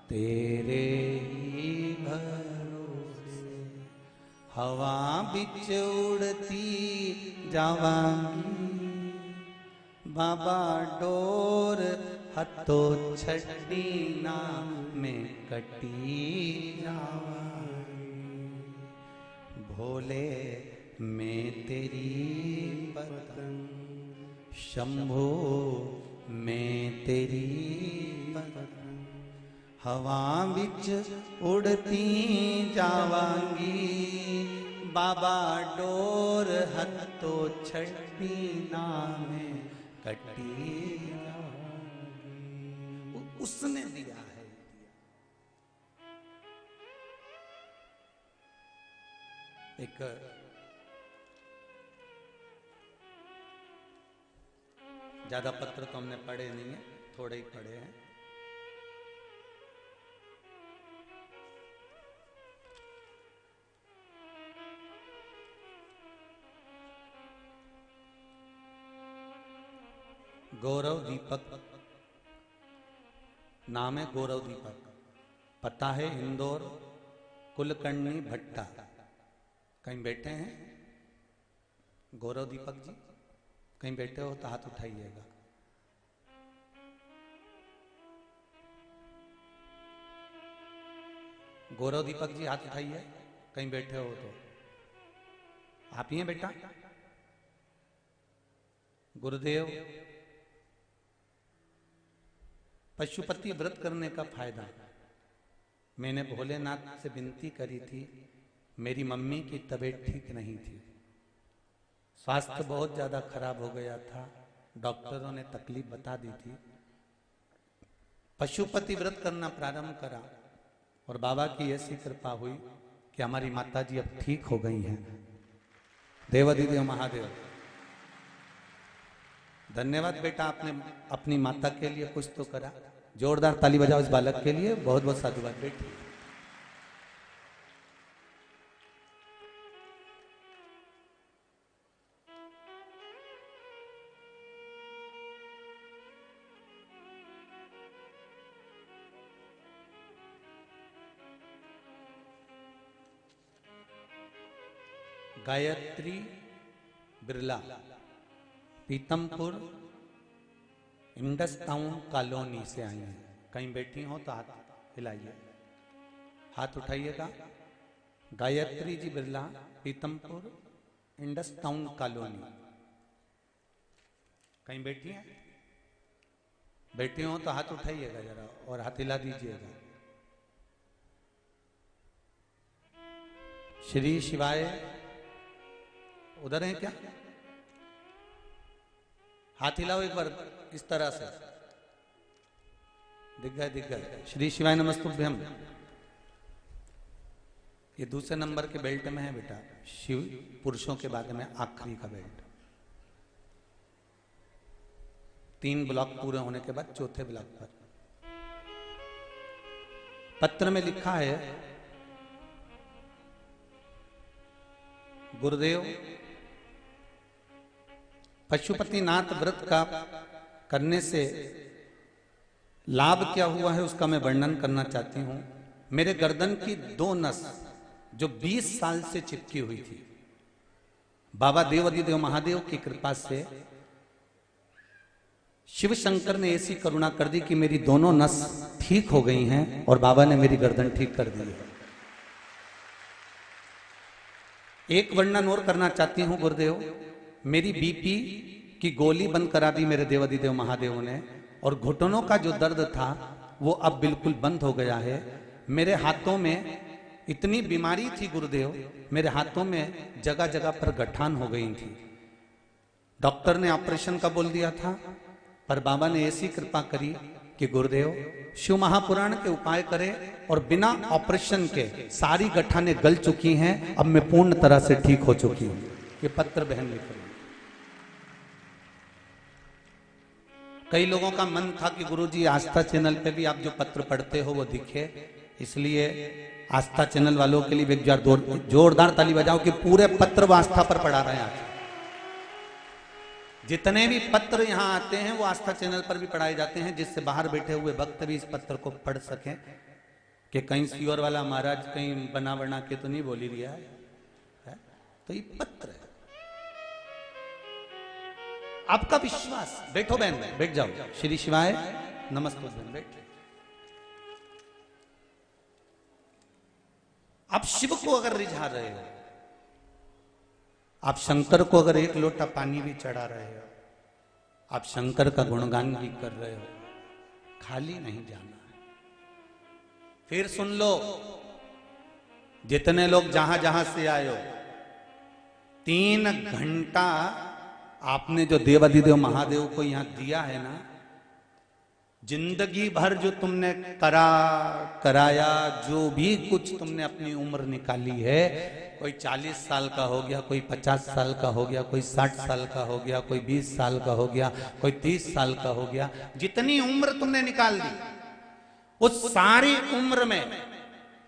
तेरे ही भरोसे हवा बिच उड़ती जावांगी, बाबा डोर हथो छड़ी ना में कटी जावांगी, भोले मैं तेरी पतंग, शंभो मैं तेरी पतंग, हवा बिच उड़ती जावांगी, बाबा डोर हथो छड़ी ना में कटी जावांगी। उसने दिया है। एक ज्यादा पत्र तो हमने पढ़े नहीं है, थोड़े ही पढ़े हैं। गौरव दीपक नाम है, गौरव दीपक, पता है इंदौर कुलकर्णी भट्टा कहीं बैठे हैं? गौरव दीपक जी कहीं बैठे हो तो हाथ उठाइएगा। गौरव दीपक जी हाथ उठाइए कहीं बैठे हो तो। आप ही हैं बेटा? गुरुदेव, पशुपति व्रत करने का फायदा। मैंने भोलेनाथ से विनती करी थी, मेरी मम्मी की तबीयत ठीक नहीं थी, स्वास्थ्य बहुत ज्यादा खराब हो गया था, डॉक्टरों ने तकलीफ बता दी थी। पशुपति व्रत करना प्रारंभ करा और बाबा की ऐसी कृपा हुई कि हमारी माता जी अब ठीक हो गई हैं। देवाधिदेव महादेव, धन्यवाद बेटा, आपने अपनी माता के लिए कुछ तो करा। जोरदार ताली बजाओ इस बालक के लिए। बहुत बहुत साधुवाद बेटी। Gayatri Birla, Pitampur indus town colony से आई हैं। कहीं बैठी हो तो हाथ हिलाइए, हाथ उठाइएगा। Gayatri ji Birla, Pitampur indus town colony. कहीं बैठी हैं? बैठी हो तो हाथ उठाइएगा जरा और हाथ हिला दीजिएगा। श्री शिवाय उधर हैं क्या? हाथ हिलाओ एक बार इस तरह से। दिख गए। श्री शिवाय नमस्तुभ्यम। ये दूसरे नंबर के बेल्ट में है बेटा, शिव पुरुषों के बाद में आखिरी का बेल्ट। 3 ब्लॉक पूरे होने के बाद चौथे ब्लॉक पर पत्र में लिखा है, गुरुदेव, पशुपतिनाथ व्रत का करने से लाभ क्या हुआ है उसका मैं वर्णन करना चाहती हूं। मेरे गर्दन की 2 नस जो 20 साल से चिपकी हुई थी, बाबा देवाधिदेव महादेव की कृपा से शिव शंकर ने ऐसी करुणा कर दी कि मेरी दोनों नस ठीक हो गई हैं और बाबा ने मेरी गर्दन ठीक कर दी है। एक वर्णन और करना चाहती हूं गुरुदेव, मेरी बीपी की गोली बंद करा दी मेरे देवाधिदेव महादेव ने, और घुटनों का जो दर्द था वो अब बिल्कुल बंद हो गया है। मेरे हाथों में इतनी बीमारी थी गुरुदेव, मेरे हाथों में जगह जगह पर गठान हो गई थी। डॉक्टर ने ऑपरेशन का बोल दिया था, पर बाबा ने ऐसी कृपा करी कि गुरुदेव शिव महापुराण के उपाय करे और बिना ऑपरेशन के सारी गठाने गल चुकी हैं। अब मैं पूर्ण तरह से ठीक हो चुकी हूं। ये पत्र बहन लिख रही। कई लोगों का मन था कि गुरुजी आस्था चैनल पे भी आप जो पत्र पढ़ते हो वो दिखे, इसलिए आस्था चैनल वालों के लिए एक जोरदार ताली बजाओ कि पूरे पत्र वो आस्था पर पढ़ा रहे हैं। जितने भी पत्र यहाँ आते हैं वो आस्था चैनल पर भी पढ़ाए जाते हैं, जिससे बाहर बैठे हुए भक्त भी इस पत्र को पढ़ सकें कि कहीं सीवर वाला महाराज कहीं बना के तो नहीं बोली दिया है। तो ये पत्र है, आपका विश्वास। बैठो बहन, बैठ जाओ। श्री शिवाय नमस्ते बहन, बैठ। आप शिव को अगर रिझा रहे हो, आप शंकर को अगर 1 लोटा पानी भी चढ़ा रहे हो, आप शंकर का गुणगान भी कर रहे हो, खाली नहीं जाना है। फिर सुन लो, जितने लोग जहां जहां से आए हो, 3 घंटा आपने जो देवाधिदेव महादेव को यहां दिया है ना, जिंदगी भर जो तुमने कराया, जो भी कुछ तुमने अपनी उम्र निकाली है, कोई 40 साल का हो गया, कोई 50 साल का हो गया, कोई 60 साल का हो गया, कोई 20 साल का हो गया, कोई 30 साल का हो गया, जितनी उम्र तुमने निकाल दी, उस सारी उम्र में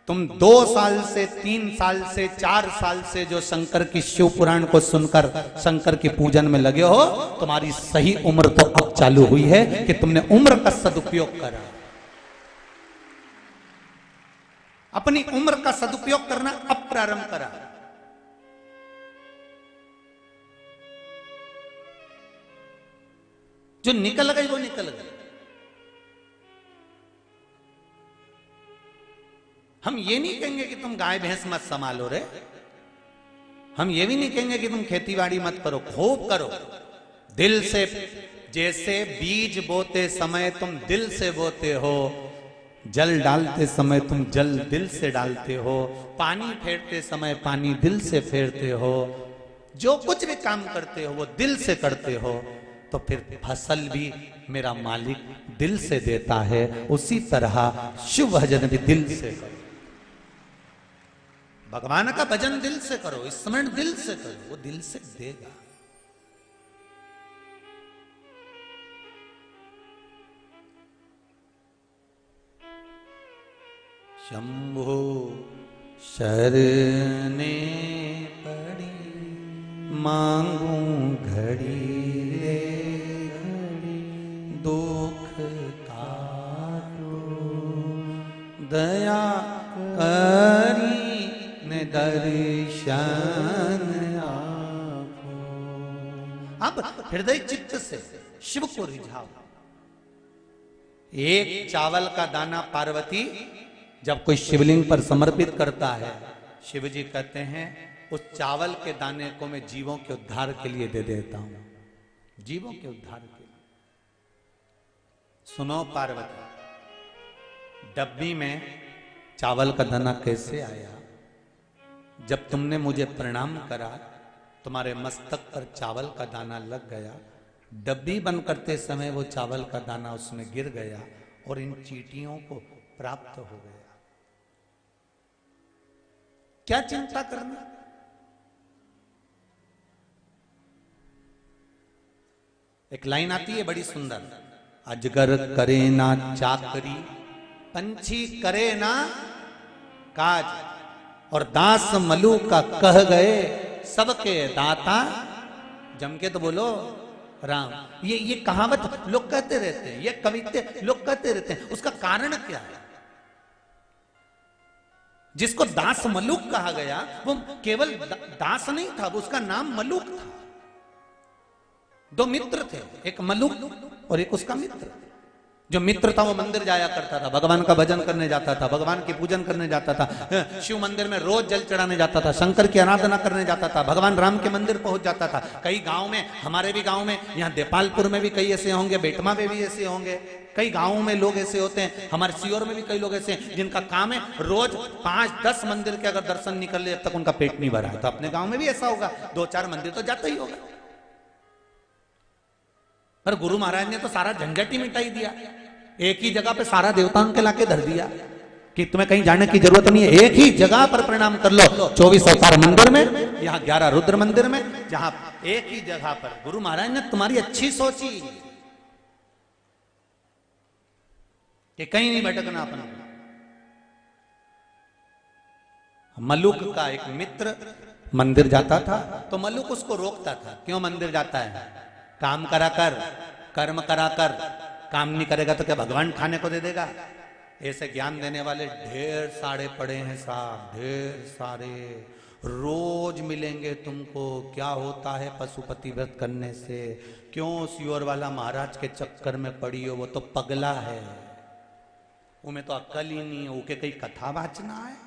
तुम 2 साल से 3 साल से 4 साल से जो शंकर की शिव पुराण को सुनकर शंकर की पूजन में लगे हो, तुम्हारी सही उम्र तो अब चालू हुई है कि तुमने उम्र का सदुपयोग करा। अपनी उम्र का सदुपयोग करना अब प्रारंभ करा। जो निकल गई वो निकल गई। हम ये नहीं कहेंगे कि तुम गाय भैंस मत संभालो रे, हम ये भी नहीं कहेंगे कि तुम खेतीबाड़ी मत करो, खूब करो दिल से। जैसे बीज बोते समय तुम दिल से बोते हो, जल डालते समय तुम जल दिल से डालते हो, पानी फेरते समय पानी दिल से फेरते हो, जो कुछ भी काम करते हो वो दिल से करते हो, तो फिर फसल भी मेरा मालिक दिल से देता है। उसी तरह शिव भजन भी दिल से करो, भगवान का भजन दिल से करो, स्मरण दिल से करो, वो दिल से देगा। शंभो शरणे पड़ी मांगू घड़ी रे घड़ी, दुख काटो दया करी ने दर्शन आपो। अब हृदय चित्त से शिव को रिझाओ। एक चावल का दाना पार्वती जब कोई शिवलिंग पर समर्पित करता है, शिव जी कहते हैं उस चावल के दाने को मैं जीवों के उद्धार के लिए दे देता हूं, जीवों के उद्धार के लिए। सुनो पार्वती, डब्बी में चावल का दाना कैसे आया? जब तुमने मुझे प्रणाम करा, तुम्हारे मस्तक पर चावल का दाना लग गया, डब्बी बंद करते समय वो चावल का दाना उसमें गिर गया और इन चींटियों को प्राप्त हो गया। क्या चिंता करना? एक लाइन आती है बड़ी सुंदर, अजगर करे ना चाकरी, पंछी करे ना काज, और दास मलू का कह गए सबके दाता। जम के तो बोलो राम। ये कहावत लोग कहते रहते हैं, ये कविते लोग कहते रहते हैं, उसका कारण क्या है? जिसको दास मलूक कहा गया वो केवल दास नहीं था, वो उसका नाम मलूक था। दो मित्र थे, एक मलूक और एक उसका मित्र। जो मित्र था वो मंदिर जाया करता था, भगवान का भजन करने जाता था, भगवान की पूजन करने जाता था, शिव मंदिर में रोज जल चढ़ाने जाता था, शंकर की आराधना करने जाता था, भगवान राम के मंदिर पहुंच जाता था। कई गांव में, हमारे भी गांव में, यहाँ देपालपुर में भी कई ऐसे होंगे, बेटमा में भी ऐसे होंगे, कई गांवों में लोग ऐसे होते हैं, हमारे सीहोर में भी कई लोग ऐसे हैं जिनका काम है रोज 5-10 मंदिर के अगर दर्शन निकल ले, जब तक उनका पेट नहीं भरा है। तो अपने गांव में भी ऐसा होगा, 2-4 मंदिर तो जाता ही होगा। पर गुरु महाराज ने तो सारा झंझट ही मिटाई दिया, एक ही जगह पे सारा देवताओं के लाके धर दिया कि तुम्हें कहीं जाने की जरूरत नहीं है, एक ही जगह पर प्रणाम कर लो। 24 अवतार मंदिर में, यहाँ 11 रुद्र मंदिर में, जहां एक ही जगह पर। गुरु महाराज ने तुम्हारी अच्छी सोची कि कहीं नहीं भटकना अपना। मलुक का एक मित्र मंदिर जाता था, तो मलुक उसको रोकता था, क्यों मंदिर जाता है? काम करा कर, कर्म करा कर, काम नहीं करेगा तो क्या भगवान खाने को दे देगा? ऐसे ज्ञान देने वाले ढेर सारे पड़े हैं साहब, ढेर सारे, रोज मिलेंगे तुमको। क्या होता है पशुपति व्रत करने से? क्यों सियोर वाला महाराज के चक्कर में पड़ी हो? वो तो पगला है, उमें तो अक्ल ही नहीं है, ओके कई कथा वाचना है।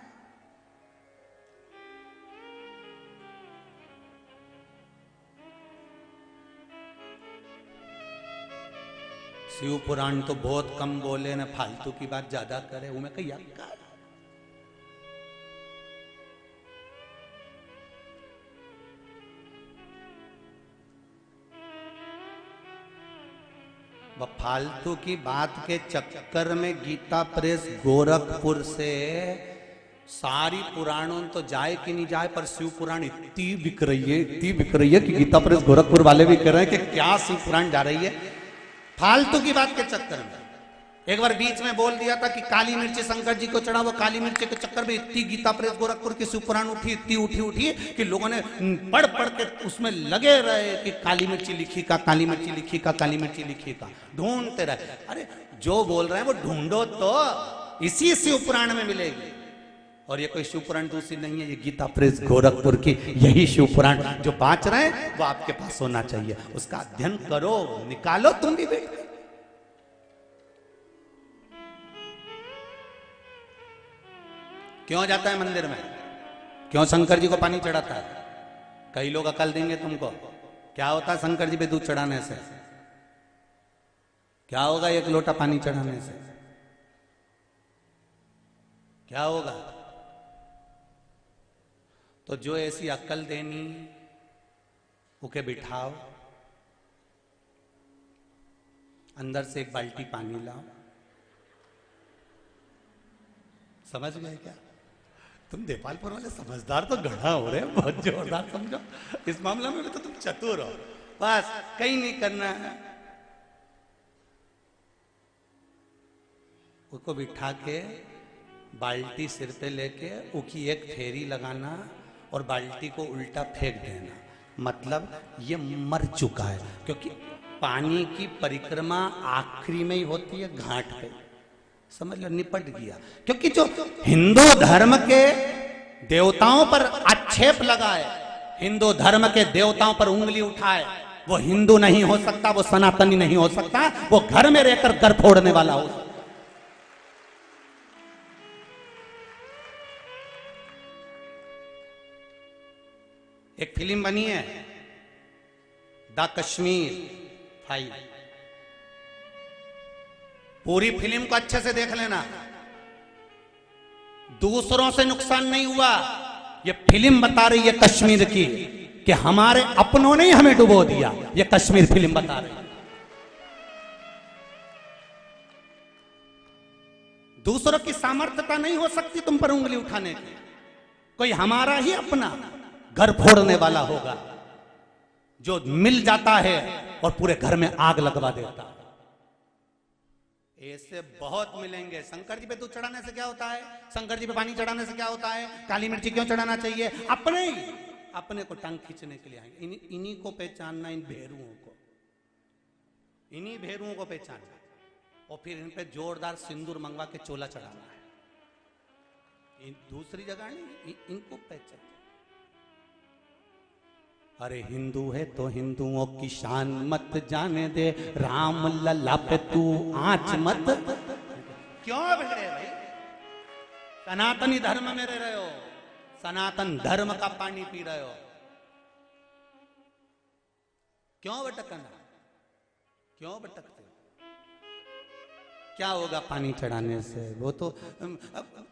शिव पुराण तो बहुत कम बोले न, फालतू की बात ज्यादा करे, उमें कई अक्ल। वह फालतू की बात के चक्कर में गीता प्रेस गोरखपुर से सारी पुराणों तो जाए कि नहीं जाए, पर शिव पुराण इतनी बिक रही है, इतनी बिक रही है कि गीता प्रेस गोरखपुर वाले भी कह रहे हैं कि क्या शिव पुराण जा रही है फालतू की बात के चक्कर में। एक बार बीच में बोल दिया था कि काली मिर्ची शंकर जी को चढ़ा, वो काली मिर्ची के चक्कर में इतनी गीता प्रेस गोरखपुर की शिव पुराण उठी, इतनी उठी कि लोगों ने पढ़ पढ़ के उसमें लगे रहे कि काली मिर्ची लिखी का, काली मिर्ची लिखी का, काली मिर्ची लिखी का, ढूंढते रहे। अरे जो बोल रहे हैं वो ढूंढो तो, इसी शिव पुराण में मिलेगी। और ये कोई शिवपुराण दूसरी नहीं है, ये गीता प्रेस गोरखपुर की यही शिवपुराण जो बाँच रहे हैं वो आपके पास होना चाहिए। उसका अध्ययन करो, निकालो तुम भी बैठ। क्यों जाता है मंदिर में? क्यों शंकर जी को पानी चढ़ाता है? कई लोग अकल देंगे तुमको। क्या होता है शंकर जी पे दूध चढ़ाने से? क्या होगा एक लोटा पानी चढ़ाने से? क्या होगा? तो जो ऐसी अक्ल देनी उके बिठाओ, अंदर से एक बाल्टी पानी लाओ। समझ गए क्या? तुम देपालपुर वाले समझदार तो गढ़ा हो रहे हैं, बहुत जोरदार समझो। इस मामले में तो तुम चतुर हो। बस कहीं नहीं करना है, उसको बिठा के बाल्टी सिर पे लेके उसकी एक फेरी लगाना और बाल्टी को उल्टा फेंक देना। मतलब ये मर चुका है, क्योंकि पानी की परिक्रमा आखिरी में ही होती है घाट पे। समझ लो, निपट गया। क्योंकि जो हिंदू धर्म के देवताओं पर आक्षेप लगाए, हिंदू धर्म के देवताओं पर उंगली उठाए, वो हिंदू नहीं हो सकता, वो सनातनी नहीं हो सकता, वो घर में रहकर घर फोड़ने वाला हो सकता। एक फिल्म बनी है द कश्मीर फाइल, पूरी फिल्म को अच्छे से देख लेना। दूसरों से नुकसान नहीं हुआ, ये फिल्म बता रही है कश्मीर की कि हमारे अपनों ने ही हमें डुबो दिया। ये कश्मीर फिल्म बता रही है। दूसरों की सामर्थ्यता नहीं हो सकती तुम पर उंगली उठाने की। कोई हमारा ही अपना घर फोड़ने वाला होगा जो मिल जाता है और पूरे घर में आग लगवा देता है। ऐसे बहुत मिलेंगे। शंकर जी पे दूध चढ़ाने से क्या होता है? शंकर जी पे पानी चढ़ाने से क्या होता है? काली मिर्ची क्यों चढ़ाना चाहिए? अपने को टांग खींचने के लिए आएंगे। इन्हीं को पहचानना, इन भेरुओं को, इन्हीं भेरुओं को पहचानना और फिर इन पे जोरदार सिंदूर मंगवा के चोला चढ़ाना है। दूसरी जगह नहीं, इनको पहचान। अरे हिंदू है तो हिंदुओं की शान मत जाने दे, राम लल्ला पे तू आंच मत। क्यों बिगड़े भाई? सनातनी धर्म में रह रहे हो, सनातन धर्म का पानी पी रहे हो, क्यों भटकना? क्यों भटकते? क्या होगा पानी चढ़ाने से? वो तो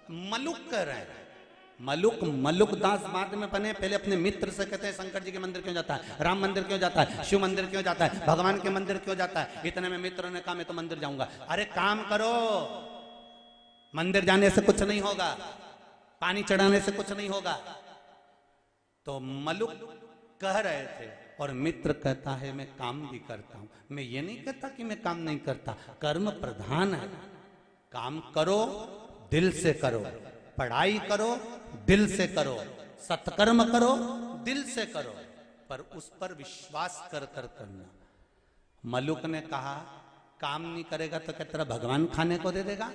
मलुक कर रहे हैं। मलुक दास बाद में बने। पहले अपने मित्र से कहते हैं शंकर जी के मंदिर क्यों जाता है, राम मंदिर क्यों जाता है, शिव मंदिर क्यों जाता है, भगवान के मंदिर क्यों जाता है? इतने में मित्र ने कहा मैं तो मंदिर जाऊंगा। अरे काम करो, मंदिर जाने से कुछ नहीं होगा, पानी चढ़ाने से कुछ नहीं होगा। तो मलुक कह रहे थे और मित्र कहता है मैं काम भी करता हूं। मैं ये नहीं कहता कि मैं काम नहीं करता, कर्म प्रधान है। काम करो, दिल से करो, पढ़ाई करो, दिल से करो, सत्कर्म करो, दिल से करो, पर उस पर विश्वास कर करना। मलुक ने कहा काम नहीं करेगा तो क्या तेरा भगवान खाने को दे देगा?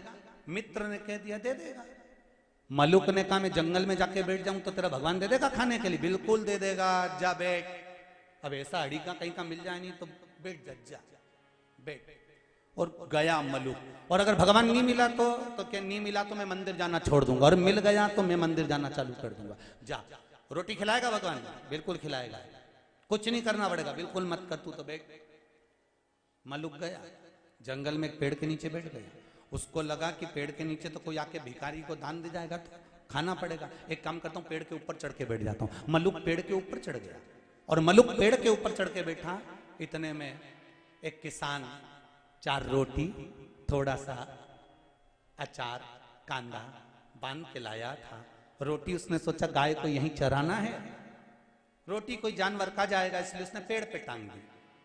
मित्र ने कह दिया दे देगा। मलुक ने कहा मैं जंगल में जाके बैठ जाऊं तो तेरा भगवान दे देगा खाने के लिए? बिल्कुल दे देगा, जा बैठ। अब ऐसा अड़ी का कहीं का मिल जाए नहीं तो बैठ जा बैठ। और गया मलुक। और अगर भगवान नहीं मिला तो क्या नहीं मिला तो मैं मंदिर जाना छोड़ दूंगा, और मिल गया तो मैं मंदिर जाना चालू कर दूंगा। जा। रोटी खिलाएगा भगवान? बिल्कुल खिलाएगा। कुछ नहीं करना पड़ेगा, बिल्कुल मत कर, तू तो बैठ। मलुक गया जंगल में, एक पेड़ के नीचे बैठ गया। उसको लगा कि पेड़ के नीचे तो कोई आके भिखारी को दान दे जाएगा तो खाना पड़ेगा। एक काम करता हूँ, पेड़ के ऊपर चढ़ के बैठ जाता हूँ। मलुक पेड़ के ऊपर चढ़ गया और मलुक पेड़ के ऊपर चढ़ के बैठा। इतने में एक किसान 4 रोटी, थोड़ा सा अचार, कांदा बांध के लाया था। रोटी उसने सोचा गाय को यहीं चराना है, रोटी कोई जानवर खा जाएगा, इसलिए उसने पेड़ पे टांग दी।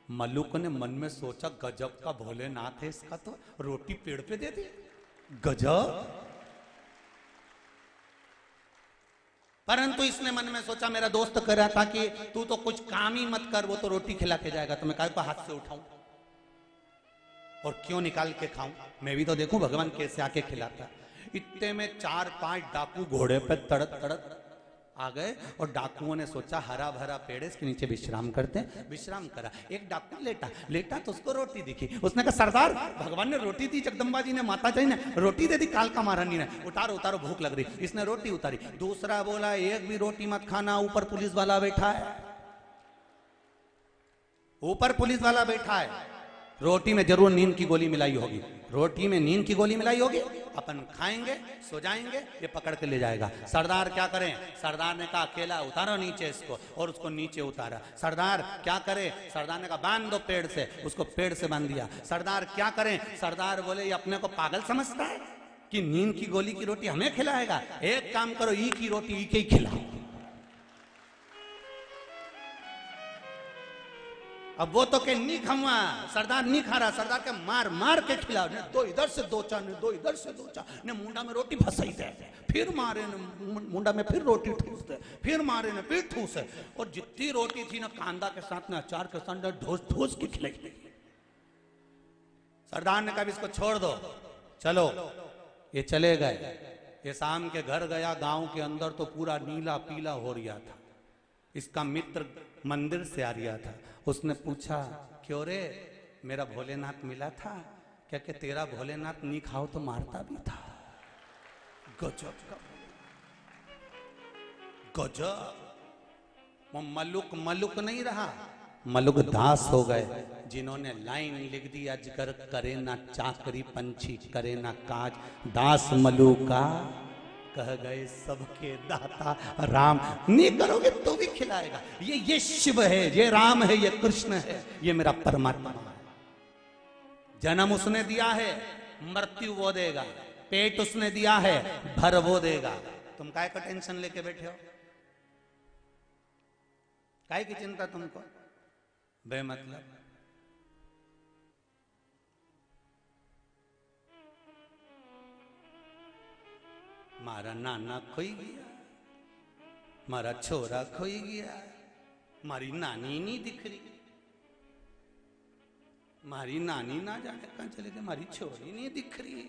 मलुक ने मन में सोचा गजब का भोलेनाथ है इसका, तो रोटी पेड़ पे दे दी, गजब। परंतु इसने मन में सोचा मेरा दोस्त कह रहा था कि तू तो कुछ काम ही मत कर, वो तो रोटी खिला के जाएगा, तो मैं काय को हाथ से उठाऊं और क्यों निकाल के खाऊं, मैं भी तो देखूं भगवान कैसे आके खिलाता। इतने में 4-5 डाकू घोड़े पे तड़क तड़क आ गए और डाकुओं ने सोचा हरा भरा पेड़ है, इसके नीचे विश्राम करते हैं। विश्राम करा, एक डाकू लेटा लेटा तो उसको रोटी दिखी। उसने कहा सरदार भगवान ने रोटी दी, जगदम्बा जी ने, माता जी ने रोटी दे दी, कालका महारानी ने, उतारो उतारो भूख लग रही। इसने रोटी उतारी। दूसरा बोला एक भी रोटी मत खाना, ऊपर पुलिस वाला बैठा है, ऊपर पुलिस वाला बैठा है, रोटी में जरूर नींद की गोली मिलाई होगी, रोटी में नींद की गोली मिलाई होगी, अपन खाएंगे सो जाएंगे, ये पकड़ के ले जाएगा। सरदार क्या करें? सरदार ने कहा अकेला उतारो नीचे इसको, और उसको नीचे उतारा। सरदार क्या करें? सरदार ने कहा बांध दो पेड़ से, उसको पेड़ से बांध दिया। सरदार क्या करें? सरदार बोले ये अपने को पागल समझता है कि नींद की गोली की रोटी हमें खिलाएगा? एक काम करो, ई की रोटी ई के ही खिलाओ। अब वो तो के नहीं खमवा, सरदार नहीं खा रहा, सरदार के मार मार के खिलाओ, ने दो इधर से दो चा, ने दो इधर से दो चा, ने मुंडा में रोटी फंसाई दे, फिर मारे ने मुंडा में फिर रोटी ठूस दे, फिर मारे ने फिर ठूस है, और जितनी रोटी थी ना कांदा के साथ ना अचार के साथ ढोस ढोस के खिलाई। सरदार ने कहा इसको छोड़ दो, चलो। ये चले गए। ये शाम के घर गया, गांव के अंदर तो पूरा नीला पीला हो रहा था। इसका मित्र मंदिर से आ रहा था। उसने पूछा क्यों रे, मेरा भोलेनाथ मिला था क्या? कि तेरा भोलेनाथ नहीं खाओ तो मारता भी था। गजब का गजब। वो मलुक मलुक नहीं रहा, मलुक दास हो गए, जिन्होंने लाइन लिख दी अजगर करे ना चाकरी, पंछी करे ना काज, दास मलुका कह गए सबके दाता राम। नहीं करोगे तो भी खिलाएगा। ये शिव है, ये राम है, ये कृष्ण है, ये मेरा परमात्मा है। जन्म उसने दिया है, मृत्यु वो देगा, पेट उसने दिया है, भर वो देगा। तुम काय का टेंशन लेके बैठे हो? काय की चिंता तुमको बेमतलब? मारा नाना खोई गया, मारा छोरा खोई गया, मारी नानी नहीं दिख रही, मारी नानी ना जाने कहां चले गए, मारी छोरी नहीं दिख रही।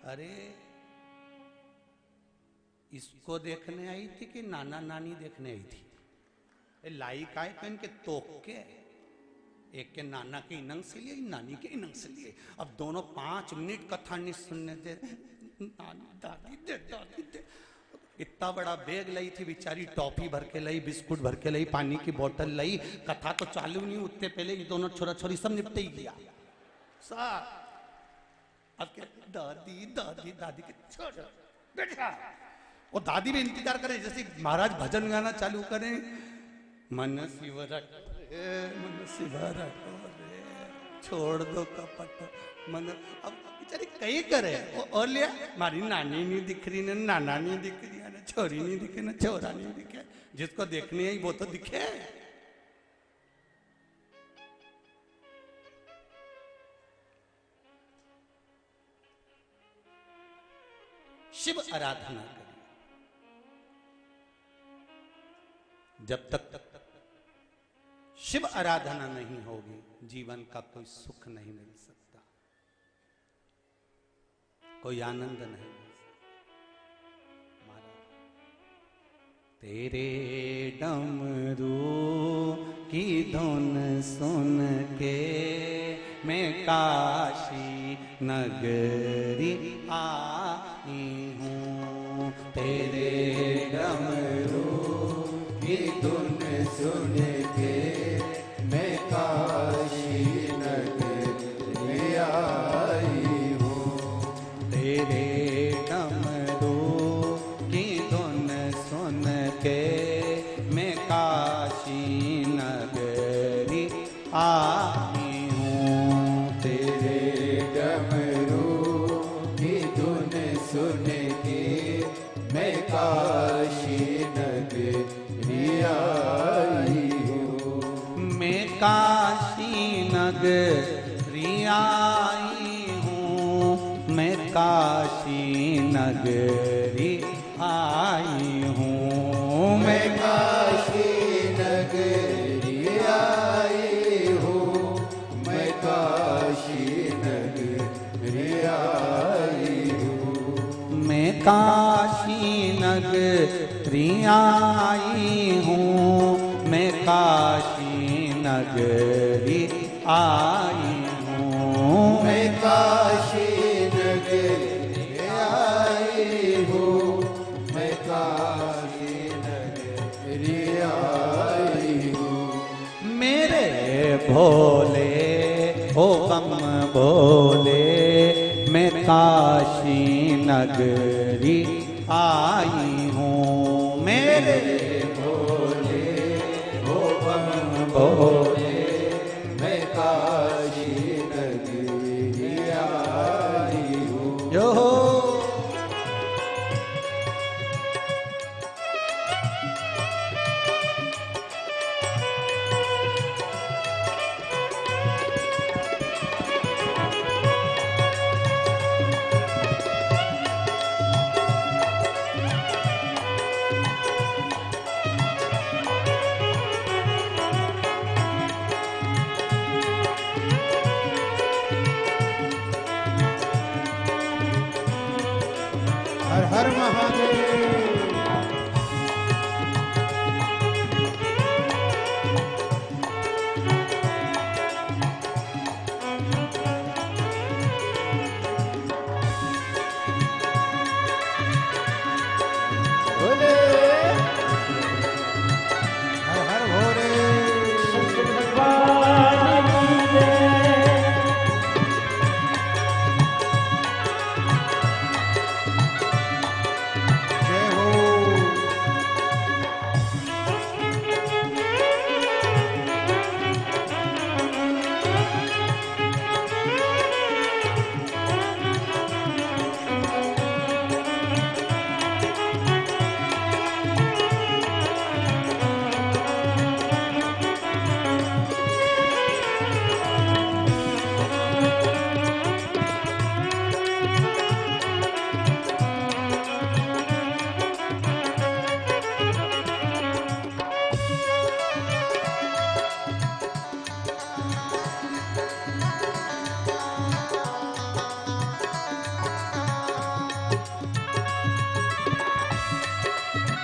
अरे इसको देखने आई थी कि नाना नानी देखने आई थी? लाई काय कन के तोक के, एक के नाना के इनंग से लिए, नानी के इनंग से लिए। अब दोनों 5 मिनट कथा नहीं सुनने दे, नानी दादी दे दादी दे। इतना बड़ा बैग लाई थी बेचारी, टॉफी भर के लाई, बिस्कुट भर के लाई, पानी की बोतल लाई। कथा तो चालू नहीं उतने पहले ये दोनों छोरा छोरी सब निपटे ही गया। अब क्या दादी दादी दादी के छोड़ बैठा, और दादी भी इंतजार करे जैसे महाराज भजन गाना चालू करें, मन शिवरट मन शिवरट छोड़ दो कपट मन। अब बेचारी कहीं करे और लिया, मारी नानी नहीं दिख रही, ना नाना नहीं दिख रही, ना छोरी नहीं दिखे, ना छोरा नहीं दिखे। जिसको देखनी है वो तो दिखे। शिव आराधना करें। जब तक शिव आराधना नहीं होगी, जीवन का कोई सुख नहीं मिल सकता, कोई आनंद नहीं मिल सकता। तेरे डमरू की धुन सुन के मैं काशी नगरी आई हूँ। तेरे डमरू की धुन सुन के मैं काशी नगरी आई हूँ। तेरे डमरू की धुन सुन के मैं काशी नगरी आई हूँ। तेरे डमरू की धुन सुन के मैं काशी नगरी आई हूँ। मैं काशी नगरी आई हूँ। मैं काशी नगरी आई हूँ। मैं काशी नगरी आई हूँ। मैं काशी नगरी आई हूँ। काशी नगरी आई हूँ, मैं काशी नगरी आई हूँ, मैं काशी नगरी आई हूँ, मैं काशी नगरी आई हूँ। मेरे भोले ओ बम भोले, मैं काशी नगरी आई हूँ, मेरे भोले ओ बम भोले, मैं काशी नगरी आई हूँ। जो हर हर महादेव। भोले हर हर भोले। शंकर भगवान की जय। जय हो।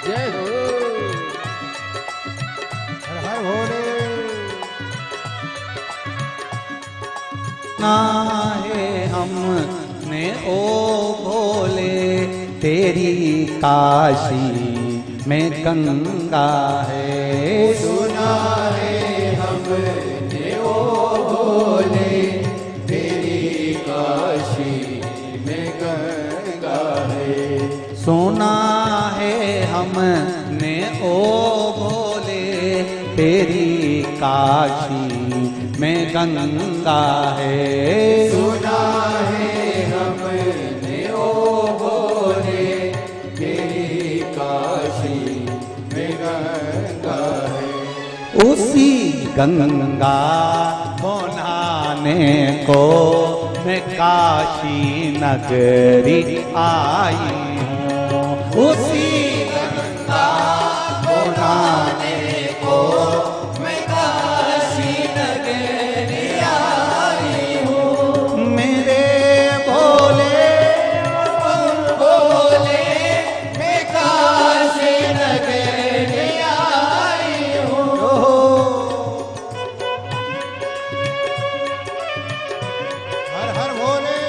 जय हो। हर हर भोले। ना है हमने ओ भोले, तेरी काशी में गंगा है, सुना है हमने ओ भोले, तेरी काशी में गंगा है। सुना है हमने ओ भोले, तेरी काशी में गंगा है, सुना है हमने ओ भोले, तेरी काशी में गंगा है। उसी गंगा को नहाने को मैं काशी नगरी आई हूँ, उसी गंगा को नहाने को मैं काशी नगरी आई हूँ, मेरे भोले भोले, मैं काशी नगरी आई हूँ। हर हर भोले।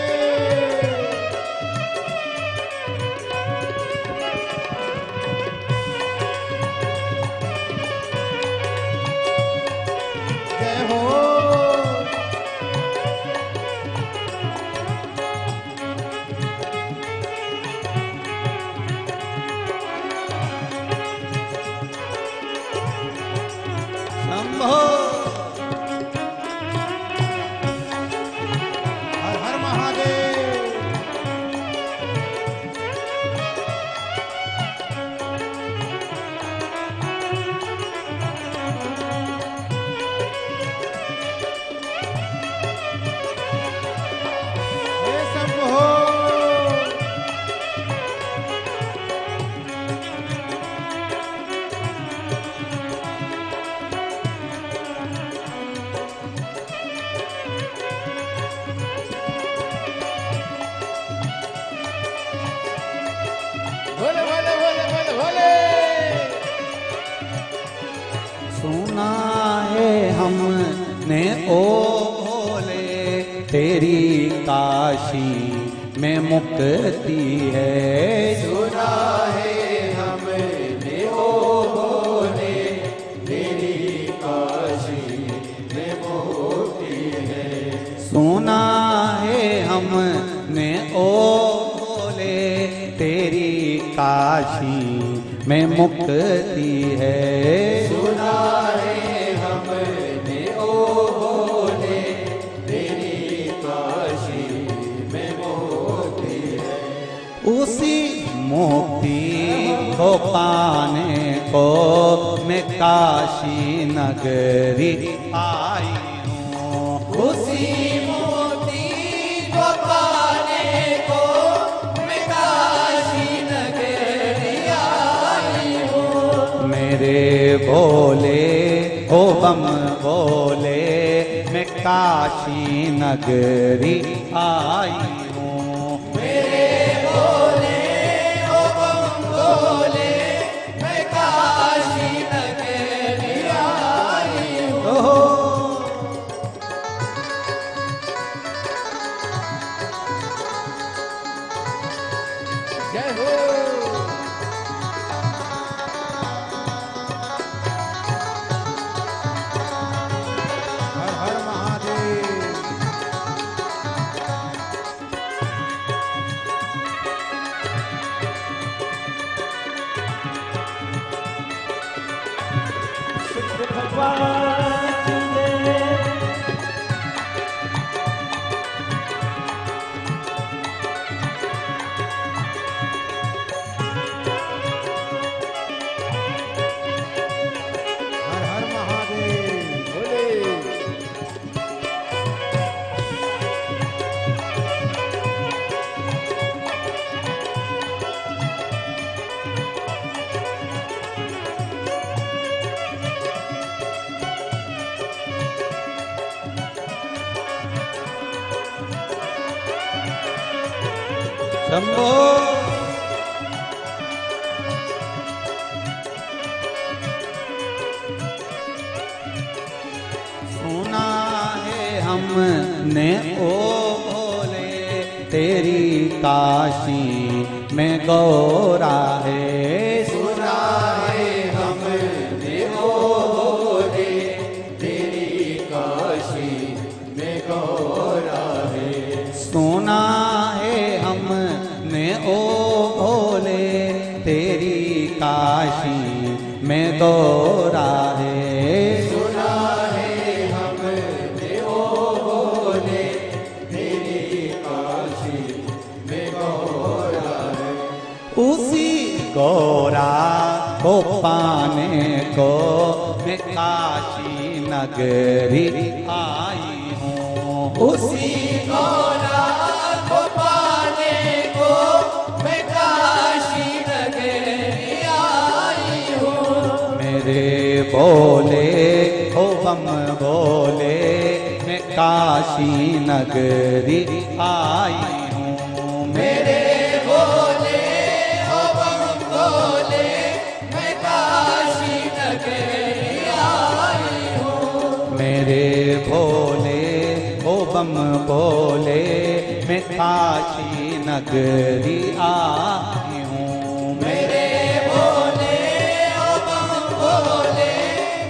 हमने ओ भोले तेरी काशी में मुक्ति है। सुना है हमने ओ भोले तेरी काशी में मुक्ति है। सुना है हमने ओ भोले तेरी काशी में मुक्ति है। सुना है हमने ओ भोले तेरी काशी में मुक्ति है। उसी मुक्ति को पाने को मैं काशी नगरी आई हूँ। उसी मोती को पाने को मैं काशी नगरी आई हूँ। मेरे भोले ओ बम भोले मैं काशी नगरी आई हूँ। मेरे भोले ओ बम भोले मैं काशी नगरी आई हूँ। जय हो। हर हर महादेव। शुक्र भगवान की जय। हर हर महादेव बोले। शंभो सुना है हमने ओ भोले तेरी काशी में गौरा है। सुना है हमने ओ भोले तेरी काशी में गौरा है। सुना है हमने ओ भोले तेरी काशी में गौरा है। सुना है हमने ओ भोले तेरी काशी में गौरा है। उसी गौरा को पाने को मैं काशी नगरी आई हूँ। उसी गौरा को पाने को मैं काशी नगरी आई हूँ। मेरे बोले ओ बम बोले मैं काशी नगरी आई हूँ। मेरे भोले ओ बम भोले मैं काशी नगरी आई हूँ। मेरे भोले ओ बम बोले मैं काशी नगरी आई हूँ। मेरे भोले ओ बम भोले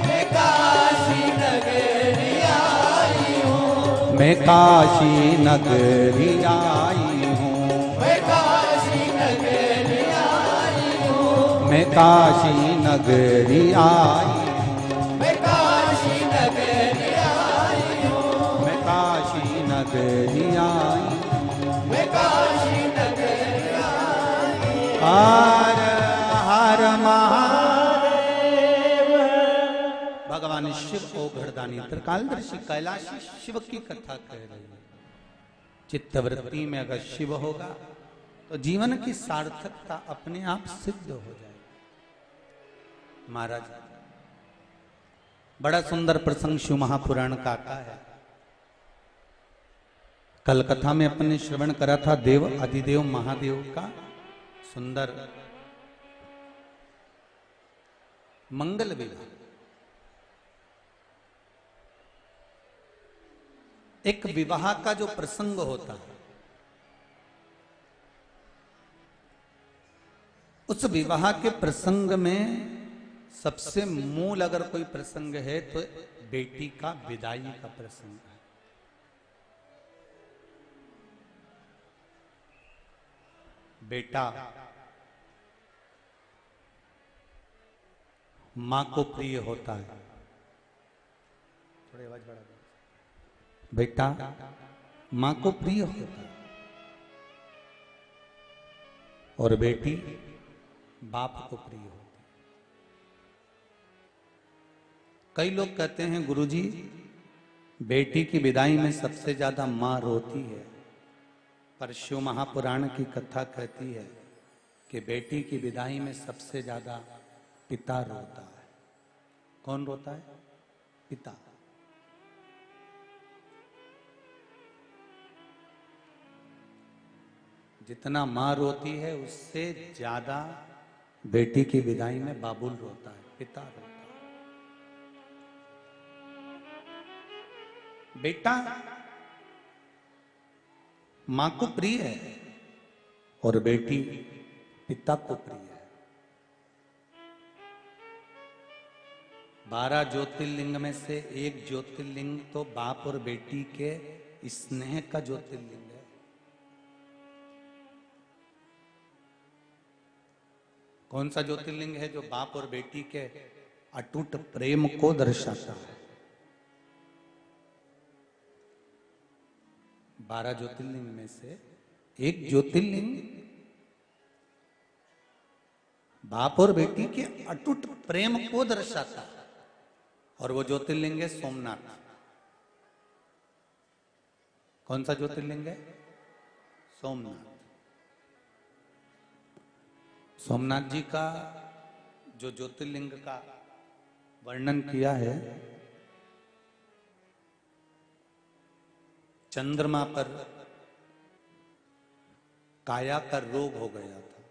मैं काशी नगरी आई हूँ। मैं काशी नगरी आई हूँ। मैं काशी नगरी आई हूँ। मैं काशी नगरी आई हूँ। मैं काशी नगरी आई हूँ। मैं काशी नगरी आई हूँ। मैं काशी नगरी आई हूँ। हर हर महादेव। भगवान शिव को घरदानी त्रिकालदर्शी कैलाशी शिव की कथा कह रही है। चित्तवृत्ति में अगर शिव होगा तो जीवन की सार्थकता अपने आप सिद्ध हो जाएगी। महाराज बड़ा सुंदर प्रसंग शिव महापुराण का आता है। कल कथा में अपने श्रवण करा था देव अधिदेव महादेव का सुंदर मंगल विवाह। एक विवाह का जो प्रसंग होता है, उस विवाह के प्रसंग में सबसे मूल अगर कोई प्रसंग है तो बेटी का विदाई का प्रसंग है। बेटा मां को प्रिय होता है। थोड़ी आवाज बढ़ा दो। बेटा मां को प्रिय होता है और बेटी बाप को प्रिय होती है। कई लोग कहते हैं गुरुजी, बेटी की विदाई में सबसे ज्यादा मां रोती है, पर शिव महापुराण की कथा कहती है कि बेटी की विदाई में सबसे ज्यादा पिता रोता है। कौन रोता है? पिता। जितना मां रोती है उससे ज्यादा बेटी की विदाई में बाबुल रोता है, पिता रोता है। बेटा मां को प्रिय है और बेटी पिता को प्रिय है। 12 ज्योतिर्लिंग में से एक ज्योतिर्लिंग तो बाप और बेटी के स्नेह का ज्योतिर्लिंग है। कौन सा ज्योतिर्लिंग है जो बाप और बेटी के अटूट प्रेम को दर्शाता है? 12 ज्योतिर्लिंग में से एक ज्योतिर्लिंग बाप और बेटी के अटूट प्रेम को दर्शाता है और वो ज्योतिर्लिंग है सोमनाथ। कौन सा ज्योतिर्लिंग है? सोमनाथ। सोमनाथ जी का जो ज्योतिर्लिंग का वर्णन किया है, चंद्रमा पर काया का रोग हो गया था।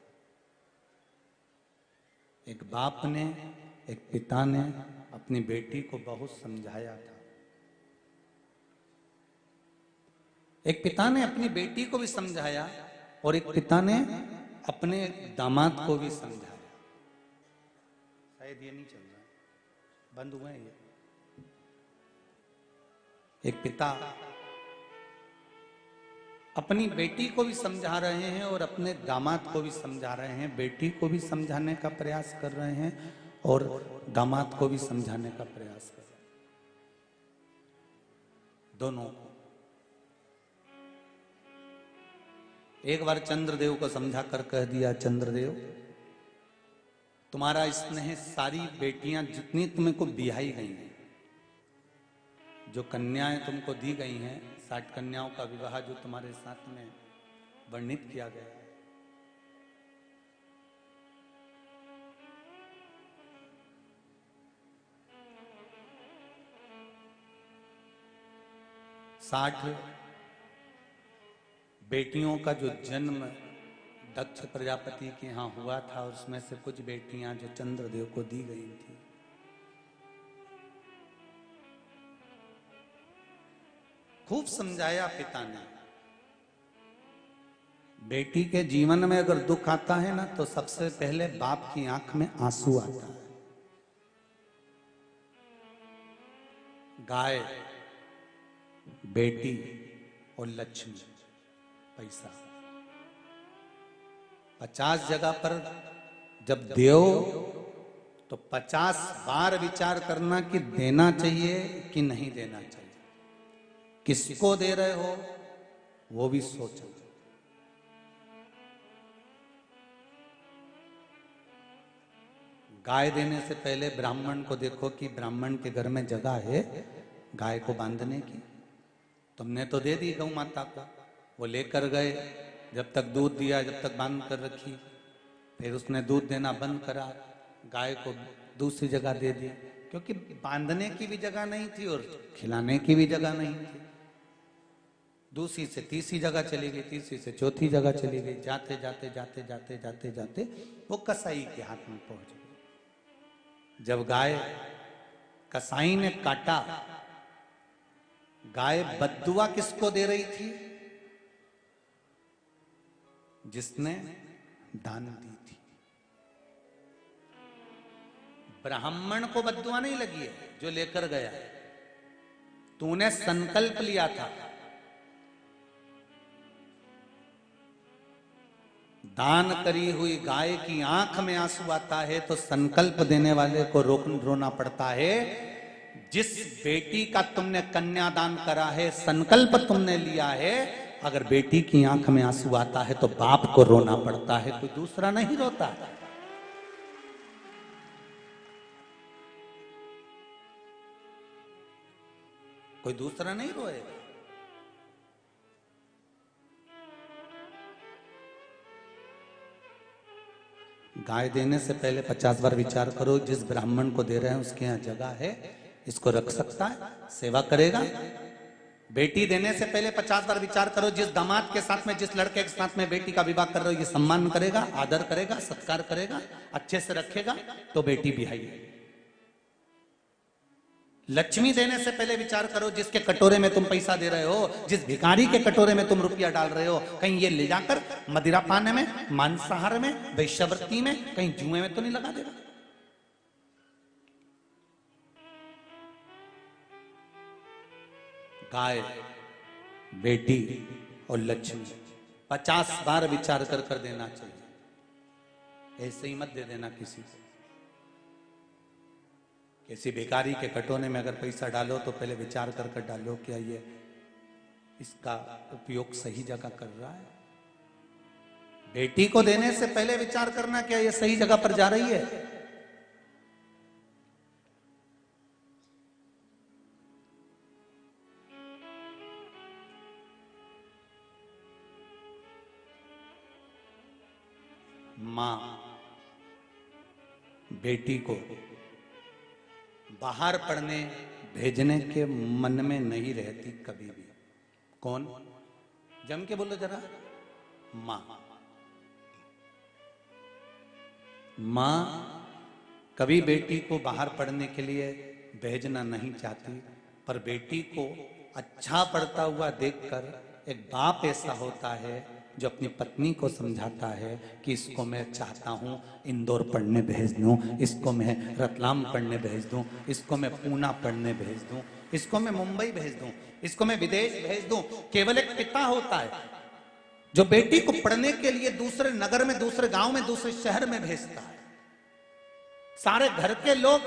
एक बाप ने, एक पिता ने अपनी बेटी को बहुत समझाया था। एक पिता ने अपनी बेटी को भी समझाया और एक पिता ने अपने दामाद को भी समझाया। शायद ये नहीं चल रहा, बंद हुए हैं ये। एक पिता अपनी बेटी को भी समझा रहे हैं और अपने दामाद को भी समझा रहे हैं। बेटी को भी समझाने का प्रयास कर रहे हैं और दामाद को भी समझाने का प्रयास कर रहे हैं, दोनों को। एक बार चंद्रदेव को समझा कर कह दिया, चंद्रदेव तुम्हारा स्नेह सारी बेटियां जितनी तुमको बिहाई गई हैं, जो कन्याएं तुमको दी गई हैं, 60 कन्याओं का विवाह जो तुम्हारे साथ में वर्णित किया गया है, साठ बेटियों का जो जन्म दक्ष प्रजापति के यहाँ हुआ था, उसमें से कुछ बेटियां जो चंद्रदेव को दी गई थी। खूब समझाया पिता ने। बेटी के जीवन में अगर दुख आता है ना, तो सबसे पहले बाप की आंख में आंसू आता है। गाय, बेटी और लक्ष्मी, पैसा, 50 जगह पर जब देओ तो 50 बार विचार करना कि देना चाहिए कि नहीं देना चाहिए, किसको दे रहे हो वो भी सोचो। गाय देने से पहले ब्राह्मण को देखो कि ब्राह्मण के घर में जगह है गाय को बांधने की। तुमने तो दे दी गौ माता को, वो लेकर गए, जब तक दूध दिया, जब तक बांध कर रखी, फिर उसने दूध देना बंद करा, गाय को दूसरी जगह दे दी, क्योंकि बांधने की भी जगह नहीं थी और खिलाने की भी जगह नहीं थी। दूसरी से तीसरी जगह चली गई, तीसरी से चौथी जगह चली गई, जाते जाते जाते जाते जाते जाते वो कसाई के हाथ में पहुंच गई। जब गाय कसाई ने काटा, गाय बद्दुआ किसको दे रही थी? जिसने दान दी थी। ब्राह्मण को बद्दुआ नहीं लगी है जो लेकर गया। तूने संकल्प लिया था। दान करी हुई गाय की आंख में आंसू आता है तो संकल्प देने वाले को रोना पड़ता है। जिस बेटी का तुमने कन्यादान करा है, संकल्प तुमने लिया है, अगर बेटी की आंख में आंसू आता है तो बाप को रोना पड़ता है, कोई दूसरा नहीं रोता। कोई दूसरा नहीं रोएगा। गाय देने से पहले 50 बार विचार करो, जिस ब्राह्मण को दे रहे हैं उसके यहाँ जगह है, इसको रख सकता है, सेवा करेगा। बेटी देने से पहले 50 बार विचार करो, जिस दामाद के साथ में, जिस लड़के के साथ में बेटी का विवाह कर रहे हो, ये सम्मान करेगा, आदर करेगा, सत्कार करेगा, अच्छे से रखेगा, तो बेटी बिहाई है। लक्ष्मी देने से पहले विचार करो, जिसके कटोरे में तुम पैसा दे रहे हो, जिस भिखारी के कटोरे में तुम रुपया डाल रहे हो, कहीं ये ले जाकर मदिरा पाने में, मांसाहार में, वैश्यवृत्ति में, कहीं जुए में तो नहीं लगा देगा। गाय, बेटी और लक्ष्मी 50 बार विचार कर देना चाहिए। ऐसे ही मत दे देना किसी को। किसी भिखारी के कटोरे में अगर पैसा डालो तो पहले विचार कर डालो, क्या ये इसका उपयोग सही जगह कर रहा है। बेटी को देने से पहले विचार करना, क्या ये सही जगह पर जा रही है। मां बेटी को बाहर पढ़ने भेजने के मन में नहीं रहती कभी भी। कौन? जम के बोलो जरा। मां। मां कभी बेटी को बाहर पढ़ने के लिए भेजना नहीं चाहती, पर बेटी को अच्छा पढ़ता हुआ देखकर एक बाप ऐसा होता है जो अपनी पत्नी को समझाता है कि इसको मैं चाहता हूं इंदौर पढ़ने भेज दूं, इसको मैं रतलाम पढ़ने भेज दूं, इसको मैं पूना पढ़ने भेज दूं, इसको मैं मुंबई भेज दूं, इसको मैं विदेश भेज दूं। केवल एक पिता होता है जो बेटी को पढ़ने के लिए दूसरे नगर में, दूसरे गांव में, दूसरे शहर में भेजता है। सारे घर के लोग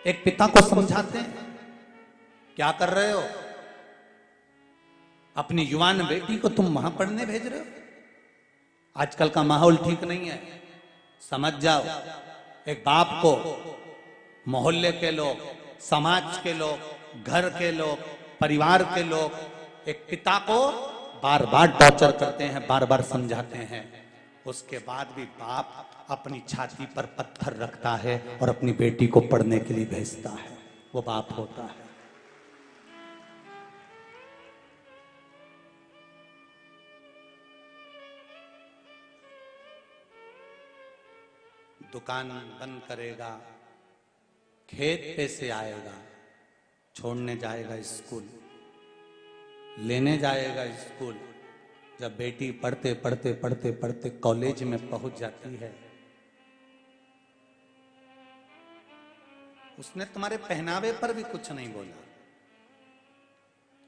एक पिता को समझाते हैं, क्या कर रहे हो, अपनी युवान बेटी को तुम वहां पढ़ने भेज रहे हो। आजकल का माहौल ठीक नहीं है, समझ जाओ। एक बाप को मोहल्ले के लोग, समाज के लोग, घर के लोग, परिवार के लोग एक पिता को बार बार टॉर्चर करते हैं, बार बार समझाते हैं, उसके बाद भी बाप अपनी छाती पर पत्थर रखता है और अपनी बेटी को पढ़ने के लिए भेजता है। वो बाप होता है। दुकान बंद करेगा, खेत पे से आएगा, छोड़ने जाएगा स्कूल, लेने जाएगा स्कूल। जब बेटी पढ़ते पढ़ते पढ़ते पढ़ते कॉलेज में पहुंच जाती है, उसने तुम्हारे पहनावे पर भी कुछ नहीं बोला।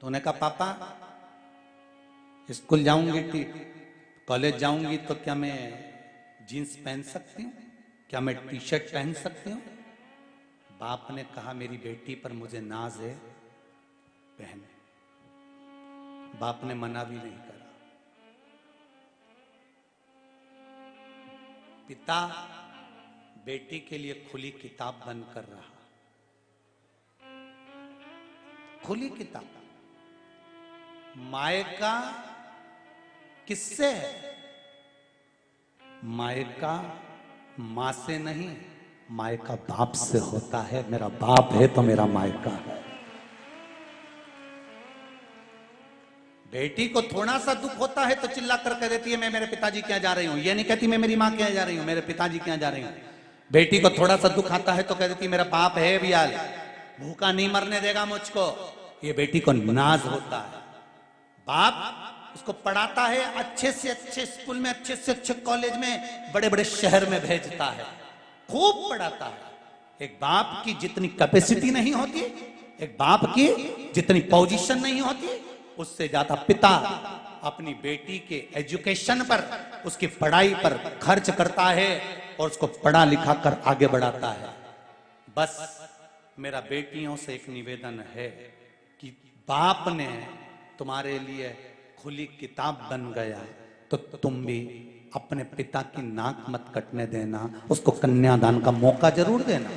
तो उन्होंने कहा पापा स्कूल जाऊंगी, कॉलेज जाऊंगी, तो क्या मैं जीन्स पहन सकती हूँ, क्या मैं टी शर्ट पहन सकती हूँ? बाप ने कहा मेरी बेटी पर मुझे नाज है, पहने। बाप ने मना भी नहीं करा। पिता बेटी के लिए खुली किताब बंद कर रहा, खुली किताब। मायका किससे है? मायका मां से नहीं, मायका बाप से होता है। मेरा बाप है तो मेरा मायका है। बेटी को थोड़ा सा दुख होता है तो चिल्ला कर कह देती है मैं मेरे पिताजी के यहाँ जा रही हूं। ये नहीं कहती मैं मेरी मां के यहाँ जा रही हूं, मेरे पिताजी के यहाँ जा रही हूं। बेटी को थोड़ा सा दुख आता है तो कह देती मेरा बाप है बियाल, भूखा नहीं मरने देगा मुझको, ये बेटी को नाज होता है। बाप उसको पढ़ाता है, अच्छे से अच्छे स्कूल में, अच्छे से अच्छे कॉलेज में, बड़े बड़े शहर में भेजता है, खूब पढ़ाता है। एक बाप की जितनी कैपेसिटी नहीं होती, एक बाप की जितनी पोजीशन नहीं होती, उससे ज्यादा पिता अपनी बेटी के एजुकेशन पर, उसकी पढ़ाई पर खर्च करता है और उसको पढ़ा लिखा कर आगे बढ़ाता है। बस मेरा बेटियों से एक निवेदन है कि बाप ने तुम्हारे लिए खुली किताब बन गया तो तुम भी अपने पिता की नाक मत कटने देना, उसको कन्यादान का मौका जरूर देना।